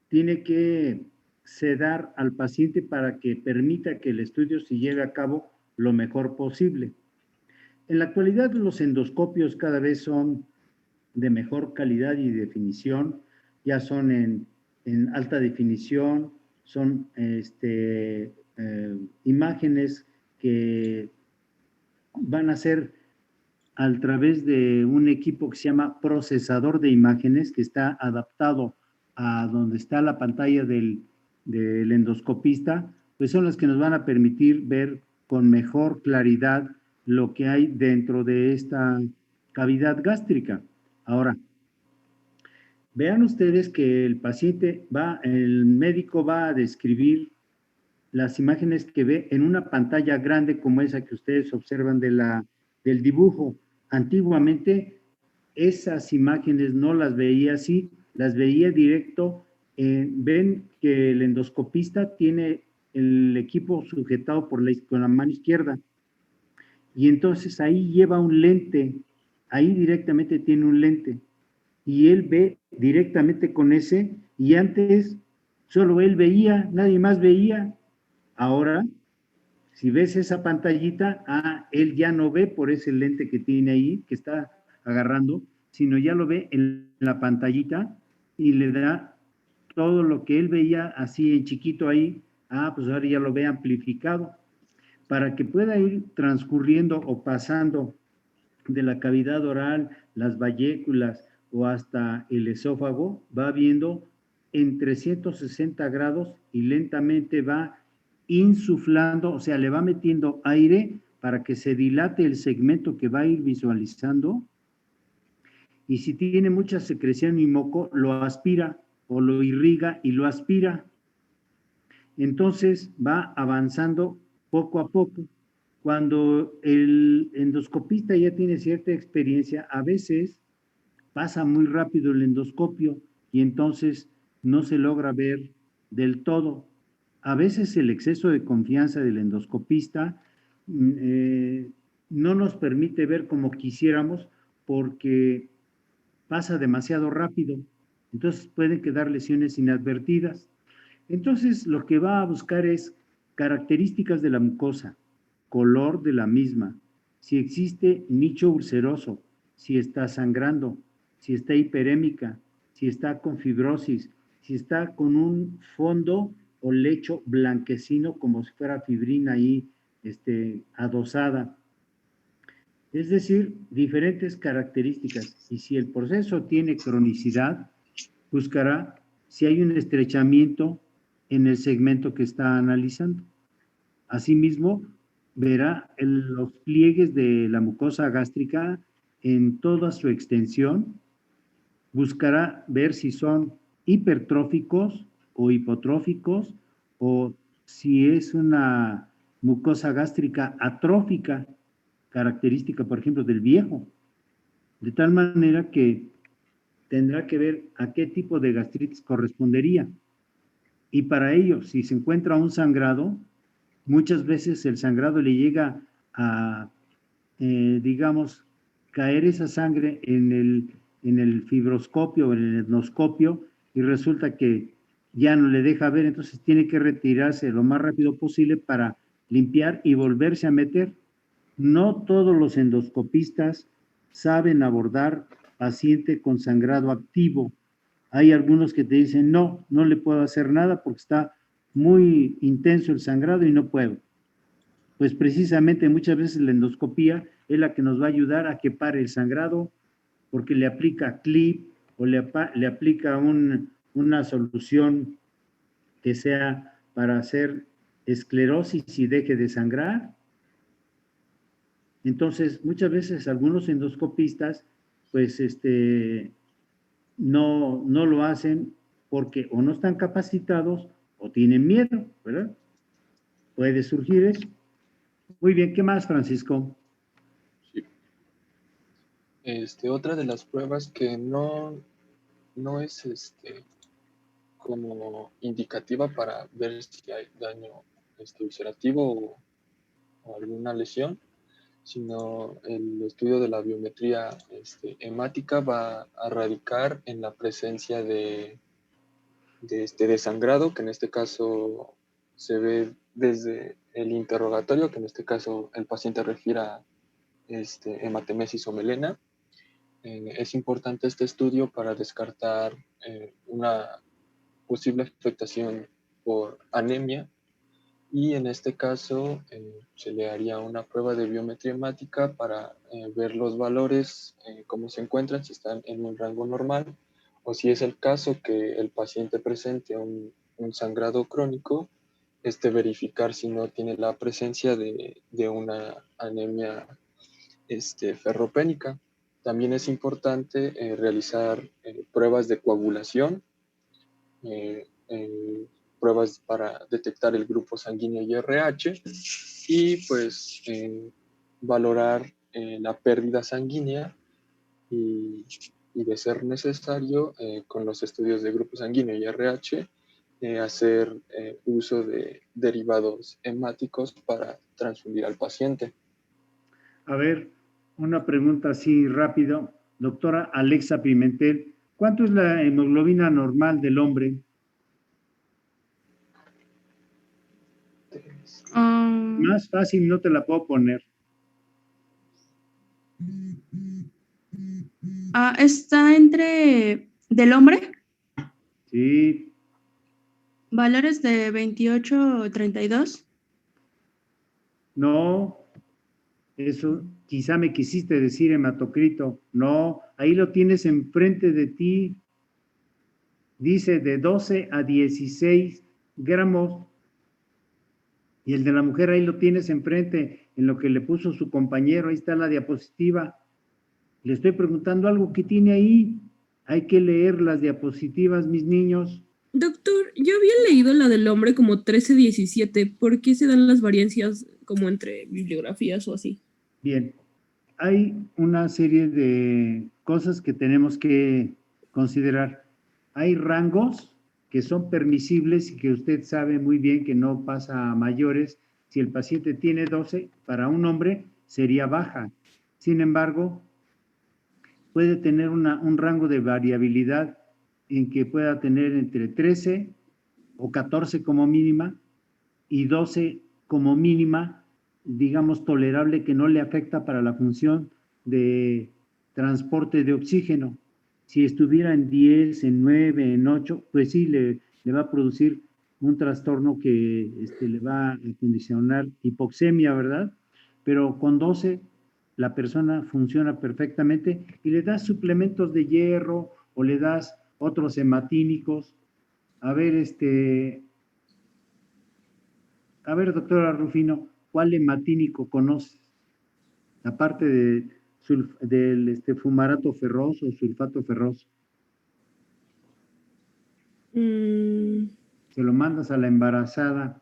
tiene que sedar al paciente para que permita que el estudio se lleve a cabo lo mejor posible. En la actualidad, los endoscopios cada vez son de mejor calidad y definición, ya son en alta definición, son imágenes que van a ser a través de un equipo que se llama procesador de imágenes, que está adaptado a donde está la pantalla del endoscopista, pues son las que nos van a permitir ver con mejor claridad lo que hay dentro de esta cavidad gástrica. Ahora, vean ustedes que el médico va a describir las imágenes que ve en una pantalla grande como esa que ustedes observan del dibujo. Antiguamente esas imágenes no las veía así, las veía directo. Ven que el endoscopista tiene el equipo sujetado con la mano izquierda y entonces ahí lleva un lente, ahí directamente tiene un lente y él ve directamente con ese, y antes solo él veía, nadie más veía. Ahora, si ves esa pantallita, él ya no ve por ese lente que tiene ahí, que está agarrando, sino ya lo ve en la pantallita y le da todo lo que él veía así en chiquito ahí, pues ahora ya lo ve amplificado, para que pueda ir transcurriendo o pasando de la cavidad oral, las valléculas o hasta el esófago, va viendo en 360 grados y lentamente va insuflando, o sea, le va metiendo aire para que se dilate el segmento que va a ir visualizando, y si tiene mucha secreción y moco, lo aspira o lo irriga y lo aspira. Entonces va avanzando poco a poco. Cuando el endoscopista ya tiene cierta experiencia, a veces pasa muy rápido el endoscopio y entonces no se logra ver del todo. A veces el exceso de confianza del endoscopista no nos permite ver como quisiéramos porque pasa demasiado rápido. Entonces pueden quedar lesiones inadvertidas. Entonces lo que va a buscar es características de la mucosa, color de la misma, si existe nicho ulceroso, si está sangrando, si está hiperémica, si está con fibrosis, si está con un fondo o lecho blanquecino como si fuera fibrina ahí adosada. Es decir, diferentes características. Y si el proceso tiene cronicidad, buscará si hay un estrechamiento en el segmento que está analizando. Asimismo, verá los pliegues de la mucosa gástrica en toda su extensión. Buscará ver si son hipertróficos o hipotróficos, o si es una mucosa gástrica atrófica, característica, por ejemplo, del viejo. De tal manera que tendrá que ver a qué tipo de gastritis correspondería. Y para ello, si se encuentra un sangrado, muchas veces el sangrado le llega a, digamos, caer esa sangre en el fibroscopio o en el etnoscopio y resulta que ya no le deja ver, entonces tiene que retirarse lo más rápido posible para limpiar y volverse a meter. No todos los endoscopistas saben abordar paciente con sangrado activo. Hay algunos que te dicen, no le puedo hacer nada porque está muy intenso el sangrado y no puedo. Pues precisamente muchas veces la endoscopía es la que nos va a ayudar a que pare el sangrado porque le aplica clip o le aplica una solución que sea para hacer esclerosis y deje de sangrar. Entonces, muchas veces algunos endoscopistas, pues, no lo hacen porque o no están capacitados o tienen miedo, ¿verdad? Puede surgir eso. Muy bien, ¿qué más, Francisco? Sí. Otra de las pruebas que no es como indicativa para ver si hay daño ulcerativo o alguna lesión, sino el estudio de la biometría hemática va a radicar en la presencia de sangrado, que en este caso se ve desde el interrogatorio, que en este caso el paciente refiere a hematemesis o melena. Es importante este estudio para descartar una posible afectación por anemia, y en este caso se le haría una prueba de biometría hemática para ver los valores, cómo se encuentran, si están en un rango normal, o si es el caso que el paciente presente un sangrado crónico, verificar si no tiene la presencia de una anemia ferropénica. También es importante realizar pruebas de coagulación, pruebas para detectar el grupo sanguíneo y RH, y pues valorar la pérdida sanguínea y de ser necesario con los estudios de grupo sanguíneo y RH hacer uso de derivados hemáticos para transfundir al paciente. A ver, una pregunta así rápido. Doctora Alexa Pimentel, ¿cuánto es la hemoglobina normal del hombre? Más fácil no te la puedo poner. Está entre del hombre, Sí, valores de 28 o 32. no, eso quizá me quisiste decir hematocrito. No, ahí lo tienes enfrente de ti. Dice de 12 a 16 gramos. Y el de la mujer ahí lo tienes enfrente, en lo que le puso su compañero. Ahí está la diapositiva. Le estoy preguntando algo que tiene ahí. Hay que leer las diapositivas, mis niños. Doctor, yo había leído la del hombre como 13-17. ¿Por qué se dan las variancias como entre bibliografías o así? Bien, hay una serie de cosas que tenemos que considerar. Hay rangos que son permisibles y que usted sabe muy bien que no pasa a mayores. Si el paciente tiene 12, para un hombre sería baja. Sin embargo, puede tener un rango de variabilidad en que pueda tener entre 13 o 14 como mínima y 12 como mínima, digamos, tolerable, que no le afecta para la función de transporte de oxígeno. Si estuviera en 10, en 9, en 8, pues sí, le va a producir un trastorno que le va a condicionar hipoxemia, ¿verdad? Pero con 12 la persona funciona perfectamente y le das suplementos de hierro o le das otros hematínicos. A ver, doctora Rufino, ¿cuál hematínico conoces? Aparte del fumarato ferroso o sulfato ferroso. Se lo mandas a la embarazada.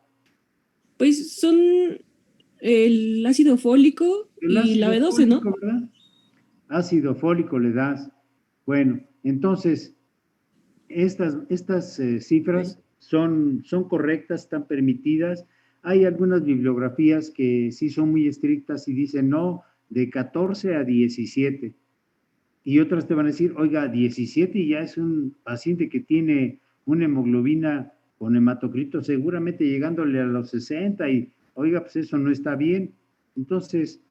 Pues son el ácido fólico y la B12, ¿no? ¿Verdad? Ácido fólico le das. Bueno, entonces, estas cifras son correctas, están permitidas. Hay algunas bibliografías que sí son muy estrictas y dicen no, de 14 a 17. Y otras te van a decir, oiga, 17 y ya es un paciente que tiene una hemoglobina con hematocrito seguramente llegándole a los 60 y, oiga, pues eso no está bien. Entonces,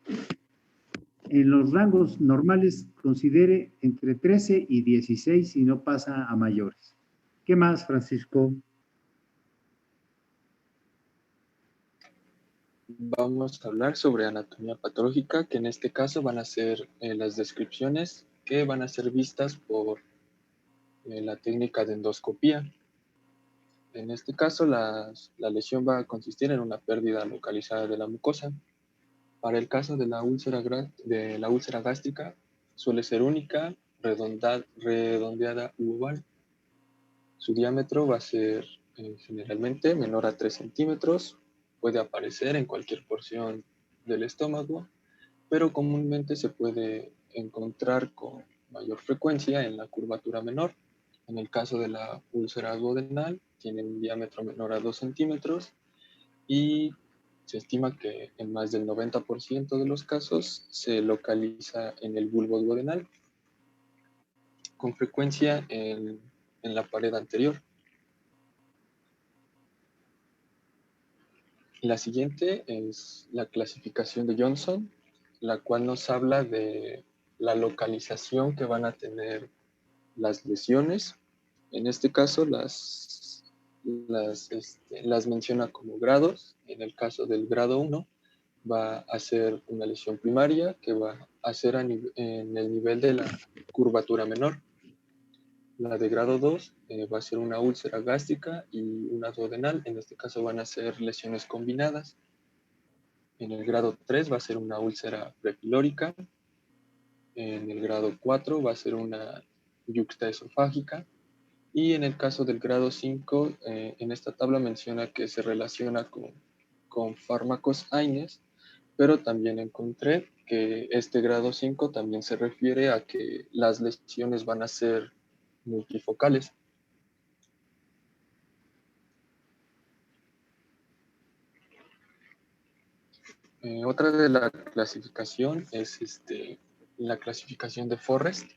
en los rangos normales considere entre 13 y 16 y no pasa a mayores. ¿Qué más, Francisco? Vamos a hablar sobre anatomía patológica, que en este caso van a ser las descripciones que van a ser vistas por la técnica de endoscopía. En este caso, la lesión va a consistir en una pérdida localizada de la mucosa. Para el caso de la úlcera gástrica, suele ser única, redondeada u oval. Su diámetro va a ser generalmente menor a 3 centímetros. Puede aparecer en cualquier porción del estómago, pero comúnmente se puede encontrar con mayor frecuencia en la curvatura menor. En el caso de la úlcera duodenal, tiene un diámetro menor a 2 centímetros y se estima que en más del 90% de los casos se localiza en el bulbo duodenal, con frecuencia en la pared anterior. La siguiente es la clasificación de Johnson, la cual nos habla de la localización que van a tener las lesiones. En este caso las menciona como grados. En el caso del grado 1 va a ser una lesión primaria que va a ser en el nivel de la curvatura menor. La de grado 2 va a ser una úlcera gástrica y una duodenal. En este caso van a ser lesiones combinadas. En el grado 3 va a ser una úlcera prepilórica. En el grado 4 va a ser una yuxtaesofágica. Y en el caso del grado 5, en esta tabla menciona que se relaciona con fármacos AINES, pero también encontré que este grado 5 también se refiere a que las lesiones van a ser multifocales. Otra de la clasificación es la clasificación de Forrest.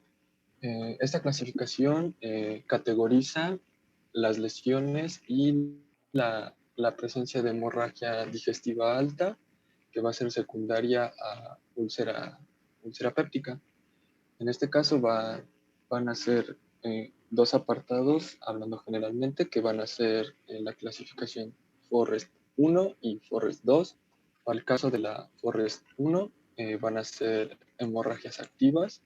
Esta clasificación categoriza las lesiones y la presencia de hemorragia digestiva alta, que va a ser secundaria a úlcera péptica. En este caso van a ser dos apartados, hablando generalmente, que van a ser la clasificación Forrest 1 y Forrest 2. Para el caso de la Forrest 1 van a ser hemorragias activas,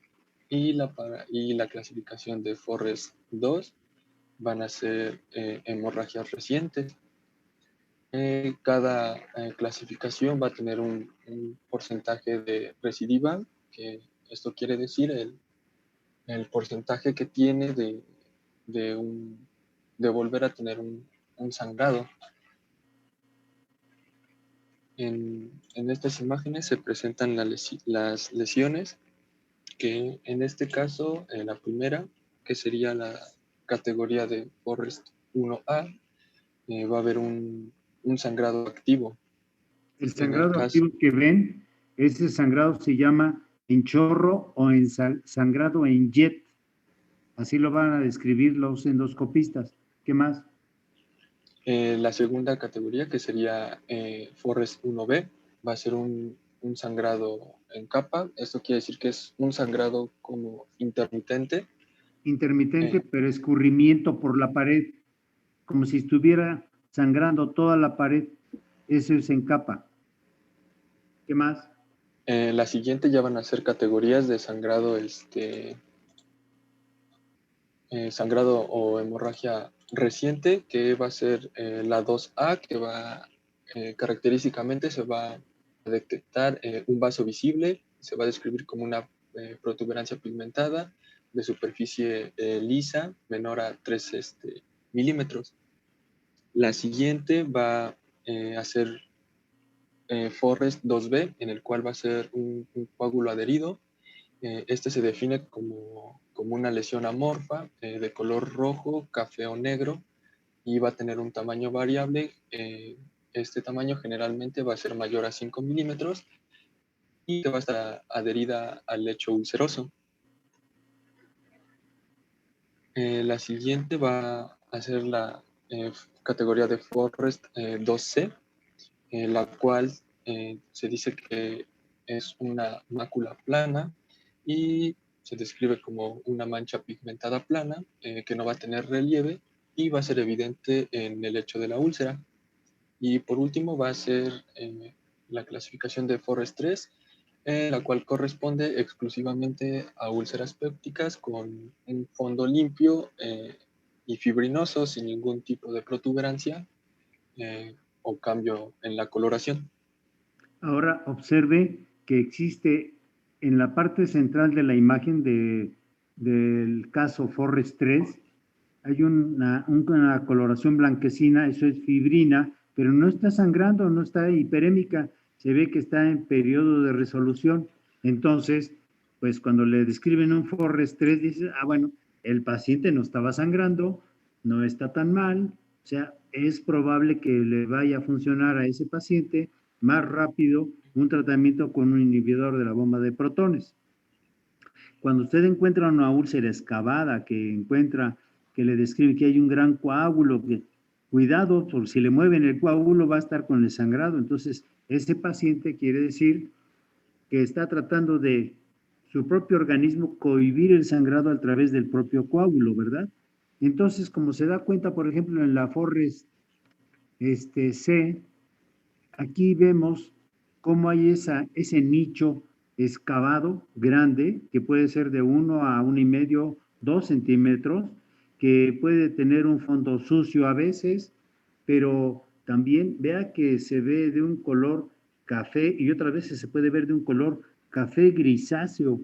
y la clasificación de Forrest 2 van a ser hemorragias recientes. Cada clasificación va a tener un porcentaje de recidiva, que esto quiere decir el porcentaje que tiene de volver a tener un sangrado. En estas imágenes se presentan las lesiones, que en este caso, la primera, que sería la categoría de Forrest 1A, va a haber un sangrado activo. El sangrado activo que ven, ese sangrado se llama en chorro o en sangrado en jet. Así lo van a describir los endoscopistas. ¿Qué más? La segunda categoría, que sería Forrest 1B, va a ser un sangrado en capa. Esto quiere decir que es un sangrado como intermitente. Intermitente, pero escurrimiento por la pared, como si estuviera sangrando toda la pared. Eso es en capa. ¿Qué más? La siguiente ya van a ser categorías de sangrado, sangrado o hemorragia reciente, que va a ser la 2A, que característicamente se va a detectar un vaso visible, se va a describir como una protuberancia pigmentada de superficie lisa menor a 3 milímetros. La siguiente va a ser Forrest 2B, en el cual va a ser un coágulo adherido. Este se define como una lesión amorfa de color rojo, café o negro, y va a tener un tamaño variable. Este tamaño generalmente va a ser mayor a 5 milímetros y va a estar adherida al lecho ulceroso. La siguiente va a ser la categoría de Forrest 2C, la cual se dice que es una mácula plana y se describe como una mancha pigmentada plana que no va a tener relieve y va a ser evidente en el lecho de la úlcera. Y por último va a ser la clasificación de Forrest 3, la cual corresponde exclusivamente a úlceras pépticas con un fondo limpio y fibrinoso, sin ningún tipo de protuberancia o cambio en la coloración. Ahora observe que existe en la parte central de la imagen del caso Forrest 3, hay una coloración blanquecina, eso es fibrina, pero no está sangrando, no está hiperémica, se ve que está en periodo de resolución. Entonces, pues cuando le describen un Forrest 3, dices, bueno, el paciente no estaba sangrando, no está tan mal, O sea, es probable que le vaya a funcionar a ese paciente más rápido un tratamiento con un inhibidor de la bomba de protones. Cuando usted encuentra una úlcera excavada, que le describe que hay un gran coágulo, cuidado, por si le mueven el coágulo va a estar con el sangrado. Entonces, ese paciente quiere decir que está tratando de su propio organismo cohibir el sangrado a través del propio coágulo, ¿verdad? Entonces, como se da cuenta, por ejemplo, en la Forrest C, aquí vemos cómo hay ese nicho excavado grande, que puede ser de 1 a 1,5, 2 centímetros, que puede tener un fondo sucio a veces, pero también vea que se ve de un color café y otras veces se puede ver de un color café grisáceo.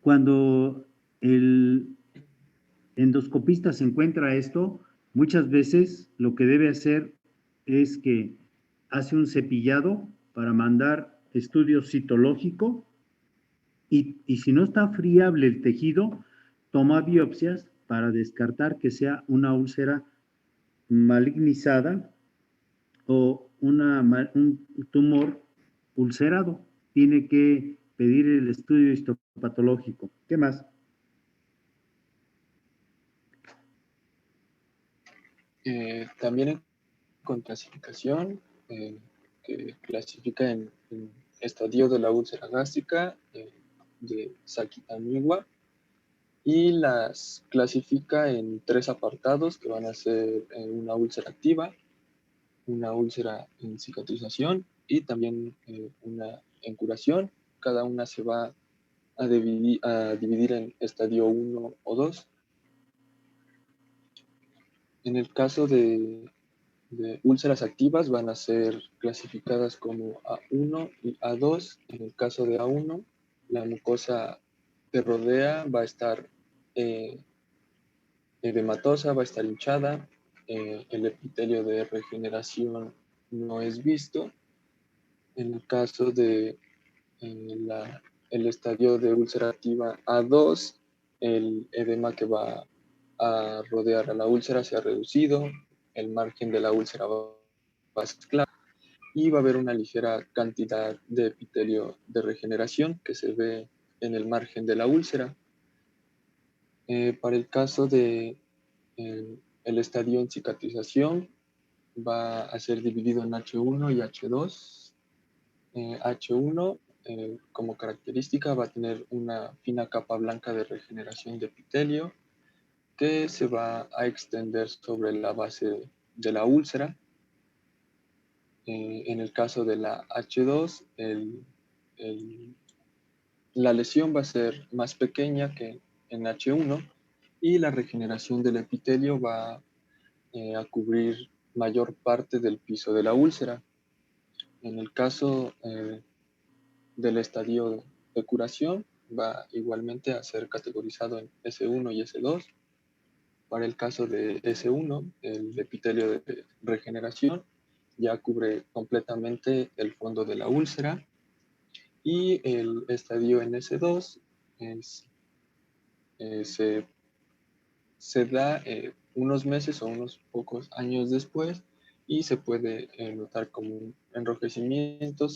Cuando el endoscopista se encuentra esto, muchas veces lo que debe hacer es que hace un cepillado para mandar estudio citológico y si no está friable el tejido, toma biopsias para descartar que sea una úlcera malignizada o un tumor ulcerado. Tiene que pedir el estudio histopatológico. ¿Qué más? También con clasificación, que clasifica en estadio de la úlcera gástrica, de Sakitaniwa, y las clasifica en 3 apartados que van a ser una úlcera activa, una úlcera en cicatrización y también una en curación. Cada una se va a dividir en estadio 1 o 2. En el caso de úlceras activas van a ser clasificadas como A1 y A2. En el caso de A1, la mucosa que rodea va a estar edematosa, va a estar hinchada, el epitelio de regeneración no es visto. En el caso de el estadio de úlcera activa A2, el edema que va a rodear a la úlcera se ha reducido, el margen de la úlcera va a ser claro y va a haber una ligera cantidad de epitelio de regeneración que se ve en el margen de la úlcera. Para el caso de el estadio en cicatrización, va a ser dividido en H1 y H2. H1, como característica, va a tener una fina capa blanca de regeneración de epitelio que se va a extender sobre la base de la úlcera. En el caso de la H2, la lesión va a ser más pequeña que en H1 y la regeneración del epitelio va a cubrir mayor parte del piso de la úlcera. En el caso del estadio de curación, va igualmente a ser categorizado en S1 y S2. Para el caso de S1, el epitelio de regeneración ya cubre completamente el fondo de la úlcera y el estadio en S2 se da unos meses o unos pocos años después y se puede notar como un enrojecimiento,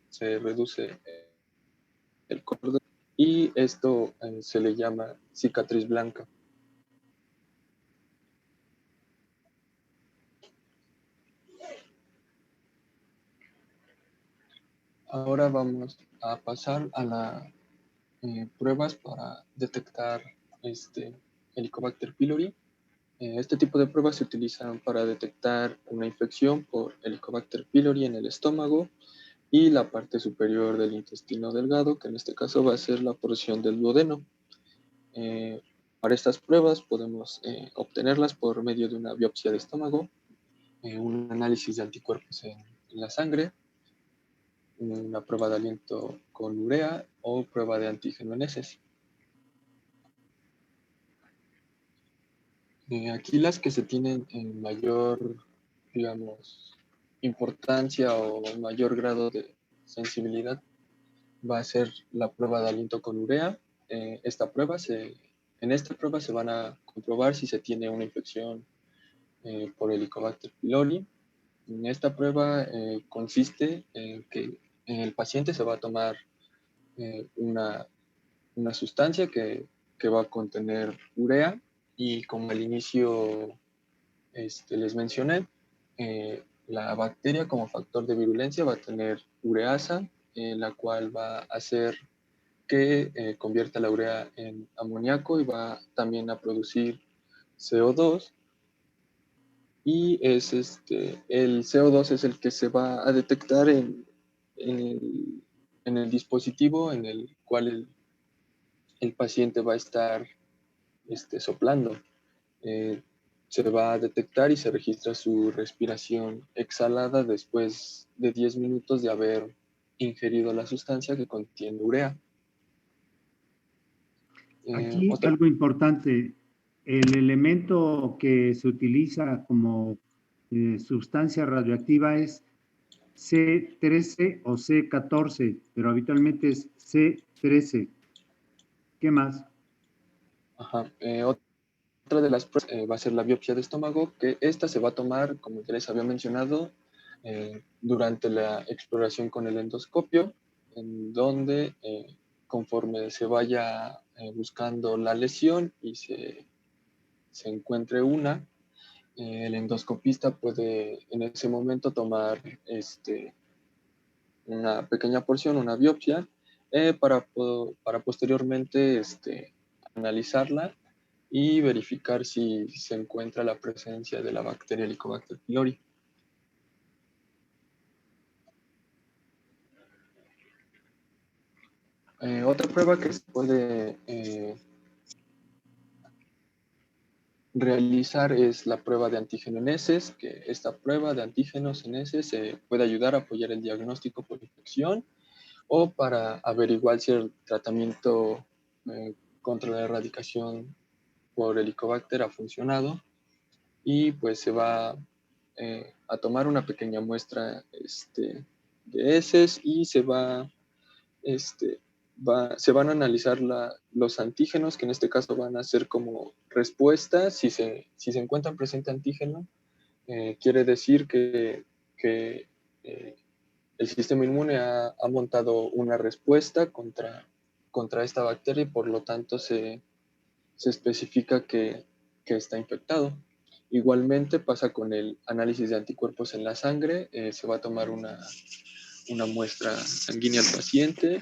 se reduce el color y esto se le llama cicatriz blanca. Ahora vamos a pasar a las pruebas para detectar Helicobacter pylori. Este tipo de pruebas se utilizan para detectar una infección por Helicobacter pylori en el estómago y la parte superior del intestino delgado, que en este caso va a ser la porción del duodeno. Para estas pruebas podemos obtenerlas por medio de una biopsia de estómago, un análisis de anticuerpos en la sangre, una prueba de aliento con urea o prueba de antígeno en heces. Aquí las que se tienen en mayor, digamos, importancia o mayor grado de sensibilidad va a ser la prueba de aliento con urea. En esta prueba se van a comprobar si se tiene una infección por Helicobacter pylori. En esta prueba consiste en que el paciente se va a tomar una sustancia que va a contener urea, y como al inicio les mencioné, la bacteria como factor de virulencia va a tener ureasa, la cual va a hacer que convierta la urea en amoníaco y va también a producir CO2. Y es el CO2 es el que se va a detectar en el dispositivo en el cual el paciente va a estar soplando. Eh, Se va a detectar y se registra su respiración exhalada después de 10 minutos de haber ingerido la sustancia que contiene urea. Aquí algo importante, el elemento que se utiliza como sustancia radioactiva es C13 o C14, pero habitualmente es C13. ¿Qué más? Ajá. Otra de las pruebas va a ser la biopsia de estómago, que esta se va a tomar, como ya les había mencionado, durante la exploración con el endoscopio, en donde conforme se vaya buscando la lesión y se encuentre una, el endoscopista puede en ese momento tomar una pequeña porción, una biopsia, para posteriormente analizarla y verificar si se encuentra la presencia de la bacteria Helicobacter pylori. Otra prueba que se puede realizar es la prueba de antígeno en heces, que esta prueba de antígenos en heces puede ayudar a apoyar el diagnóstico por infección o para averiguar si el tratamiento contra la erradicación por Helicobacter ha funcionado, y pues se va a tomar una pequeña muestra de heces y se van a analizar los antígenos, que en este caso van a ser como respuesta. Si se encuentran presente antígeno, quiere decir que el sistema inmune ha montado una respuesta contra esta bacteria, y por lo tanto se especifica que está infectado. Igualmente pasa con el análisis de anticuerpos en la sangre. Se va a tomar una muestra sanguínea al paciente,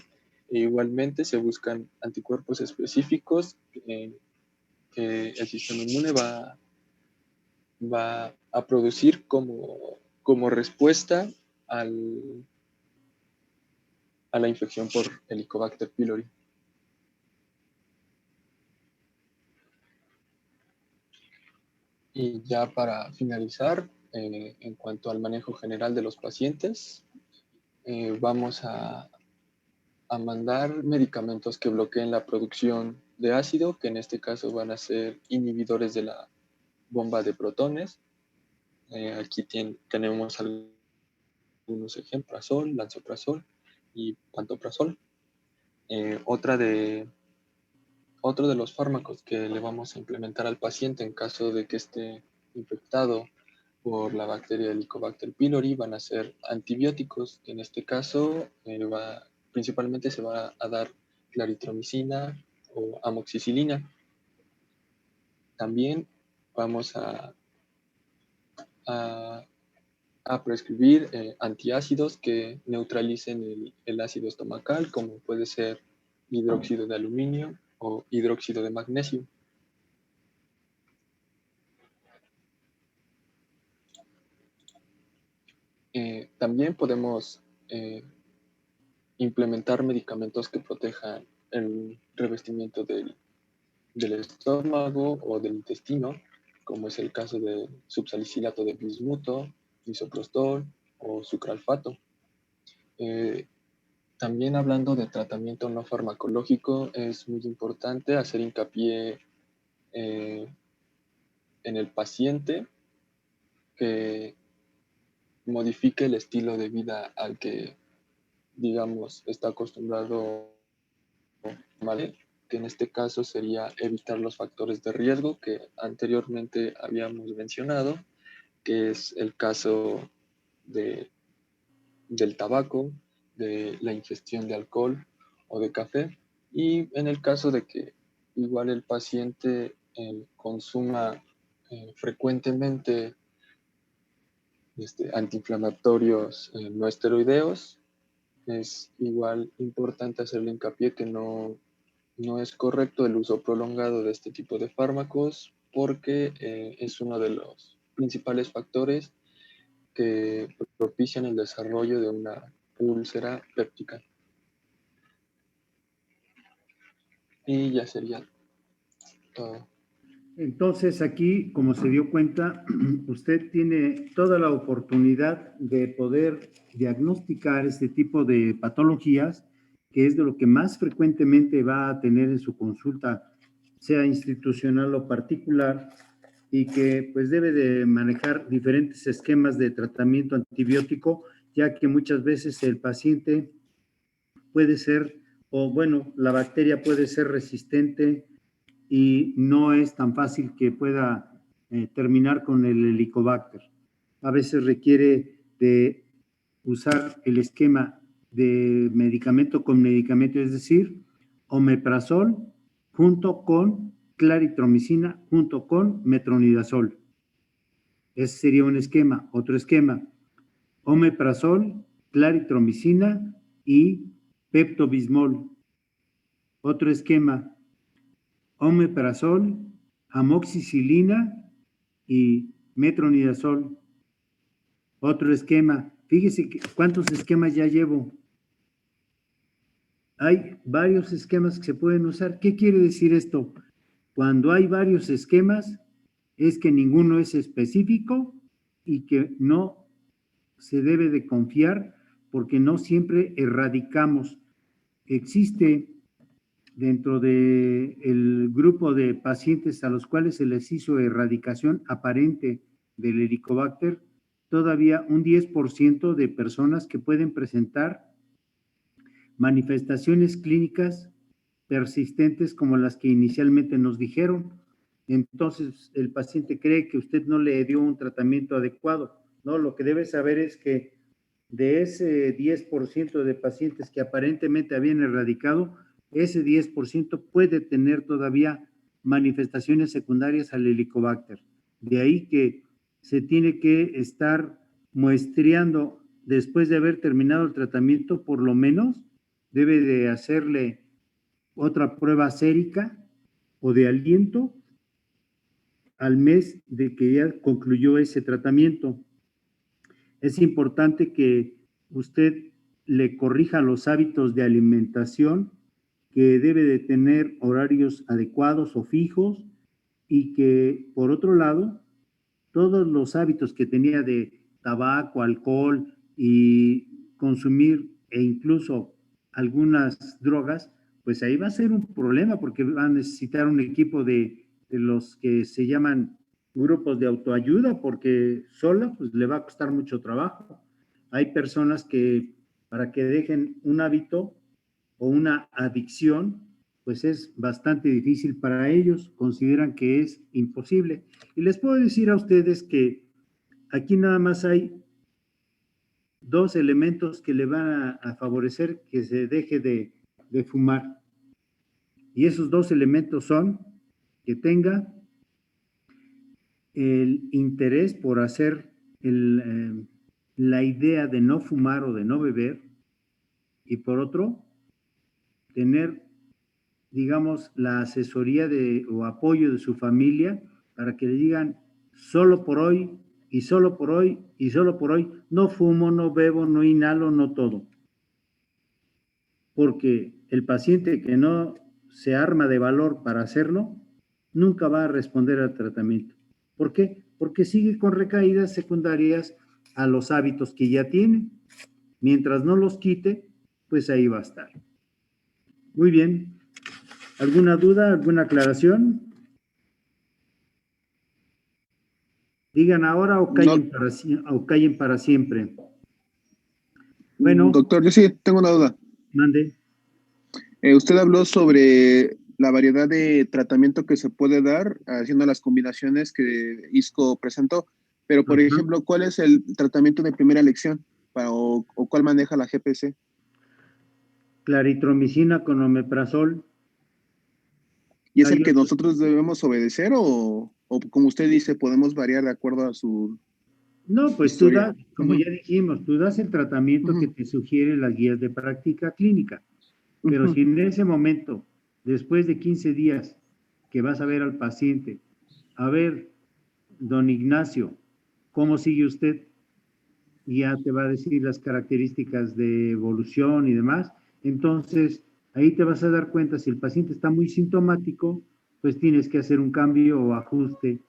e igualmente se buscan anticuerpos específicos que el sistema inmune va a producir como respuesta a la infección por Helicobacter pylori. Y ya para finalizar, en cuanto al manejo general de los pacientes, vamos a mandar medicamentos que bloqueen la producción de ácido, que en este caso van a ser inhibidores de la bomba de protones. Aquí tenemos algunos ejemplos: prazol, lansoprazol y pantoprazol. Otro de los fármacos que le vamos a implementar al paciente en caso de que esté infectado por la bacteria Helicobacter pylori van a ser antibióticos, que en este caso principalmente se va a dar claritromicina o amoxicilina. También vamos a prescribir antiácidos que neutralicen el ácido estomacal, como puede ser hidróxido de aluminio o hidróxido de magnesio. También podemos implementar medicamentos que protejan el revestimiento del estómago o del intestino, como es el caso de subsalicilato de bismuto, misoprostol o sucralfato. También, hablando de tratamiento no farmacológico, es muy importante hacer hincapié en el paciente que modifique el estilo de vida al que, digamos, está acostumbrado, ¿vale? Que en este caso sería evitar los factores de riesgo que anteriormente habíamos mencionado, que es el caso del tabaco, de la ingestión de alcohol o de café, y en el caso de que igual el paciente consuma frecuentemente antiinflamatorios no esteroideos, es igual importante hacerle hincapié que no es correcto el uso prolongado de este tipo de fármacos porque es uno de los principales factores que propician el desarrollo de una úlcera péptica. Y ya sería todo. Entonces aquí, como se dio cuenta, usted tiene toda la oportunidad de poder diagnosticar este tipo de patologías, que es de lo que más frecuentemente va a tener en su consulta, sea institucional o particular, y que pues debe de manejar diferentes esquemas de tratamiento antibiótico, ya que muchas veces el paciente puede ser, o bueno, la bacteria puede ser resistente y no es tan fácil que pueda terminar con el Helicobacter. A veces requiere de usar el esquema de medicamento con medicamento, es decir, omeprazol junto con claritromicina junto con metronidazol. Ese sería un esquema. Otro esquema, omeprazol, claritromicina y peptobismol. Otro esquema, omeprazol, amoxicilina y metronidazol. Otro esquema. Fíjese cuántos esquemas ya llevo. Hay varios esquemas que se pueden usar. ¿Qué quiere decir esto? Cuando hay varios esquemas, es que ninguno es específico y que no se debe de confiar porque no siempre erradicamos. Existe dentro del grupo de pacientes a los cuales se les hizo erradicación aparente del Helicobacter, todavía un 10% de personas que pueden presentar manifestaciones clínicas persistentes como las que inicialmente nos dijeron. Entonces, el paciente cree que usted no le dio un tratamiento adecuado, ¿no? Lo que debe saber es que de ese 10% de pacientes que aparentemente habían erradicado, ese 10% puede tener todavía manifestaciones secundarias al Helicobacter. De ahí que se tiene que estar muestreando después de haber terminado el tratamiento, por lo menos debe de hacerle otra prueba sérica o de aliento al mes de que ya concluyó ese tratamiento. Es importante que usted le corrija los hábitos de alimentación, que debe de tener horarios adecuados o fijos y que, por otro lado, todos los hábitos que tenía de tabaco, alcohol y consumir e incluso algunas drogas, pues ahí va a ser un problema porque va a necesitar un equipo de los que se llaman grupos de autoayuda porque sola pues le va a costar mucho trabajo. Hay personas que para que dejen un hábito o una adicción, pues es bastante difícil para ellos, consideran que es imposible. Y les puedo decir a ustedes que aquí nada más hay dos elementos que le van a favorecer que se deje de fumar. Y esos dos elementos son que tenga el interés por hacer la idea de no fumar o de no beber, y por otro, tener, digamos, la asesoría o apoyo de su familia para que le digan, solo por hoy, y solo por hoy, y solo por hoy, no fumo, no bebo, no inhalo, no todo. Porque el paciente que no se arma de valor para hacerlo, nunca va a responder al tratamiento. ¿Por qué? Porque sigue con recaídas secundarias a los hábitos que ya tiene. Mientras no los quite, pues ahí va a estar. Muy bien. ¿Alguna duda, alguna aclaración? Digan ahora o callen, no. O callen para siempre. Bueno. Doctor, yo sí tengo una duda. Mande. Usted habló sobre la variedad de tratamiento que se puede dar haciendo las combinaciones que ISCO presentó, Pero, por Ajá. ejemplo, ¿cuál es el tratamiento de primera elección? O cuál maneja la GPC? Claritromicina con omeprazol. ¿Y es Hay el que otro- nosotros debemos obedecer o como usted dice, podemos variar de acuerdo a su No, pues tú historia? das, como ya dijimos, tú das el tratamiento que Ujú, te sugiere las guías de práctica clínica. Pero ujú. si en ese momento, después de 15 días que vas a ver al paciente, a ver, don Ignacio, ¿cómo sigue usted? Y ya te va a decir las características de evolución y demás. Entonces, ahí te vas a dar cuenta si el paciente está muy sintomático, pues tienes que hacer un cambio o ajuste.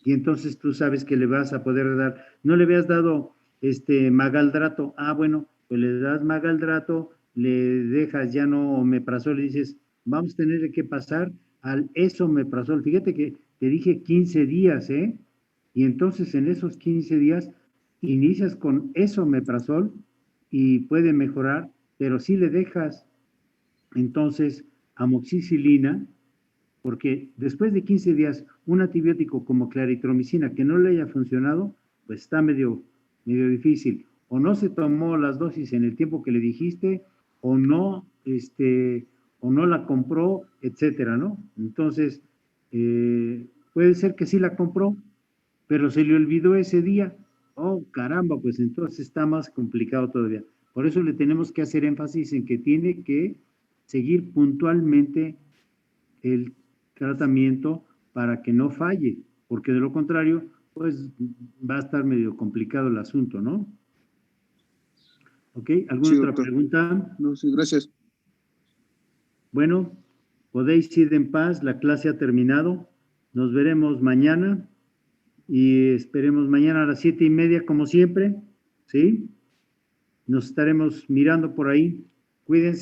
Y entonces tú sabes que le vas a poder dar, no le habías dado magaldrato, bueno, pues le das magaldrato, le dejas ya no omeprazol, le dices, vamos a tener que pasar al esomeprazol. Fíjate que te dije 15 días, ¿eh? Y entonces en esos 15 días inicias con esomeprazol y puede mejorar, pero si le dejas entonces amoxicilina, porque después de 15 días un antibiótico como claritromicina que no le haya funcionado, pues está medio difícil. O no se tomó las dosis en el tiempo que le dijiste, o no, o no la compró, etcétera, ¿no? Entonces, puede ser que sí la compró, pero se le olvidó ese día. Oh, caramba, pues entonces está más complicado todavía. Por eso le tenemos que hacer énfasis en que tiene que seguir puntualmente el tratamiento para que no falle, porque de lo contrario, pues va a estar medio complicado el asunto, ¿no? ¿Ok? ¿Alguna Sí, otra doctor. pregunta? No, sí, gracias. Bueno, podéis ir en paz, la clase ha terminado. Nos veremos mañana y esperemos mañana a las 7:30 como siempre, ¿sí? Nos estaremos mirando por ahí. Cuídense.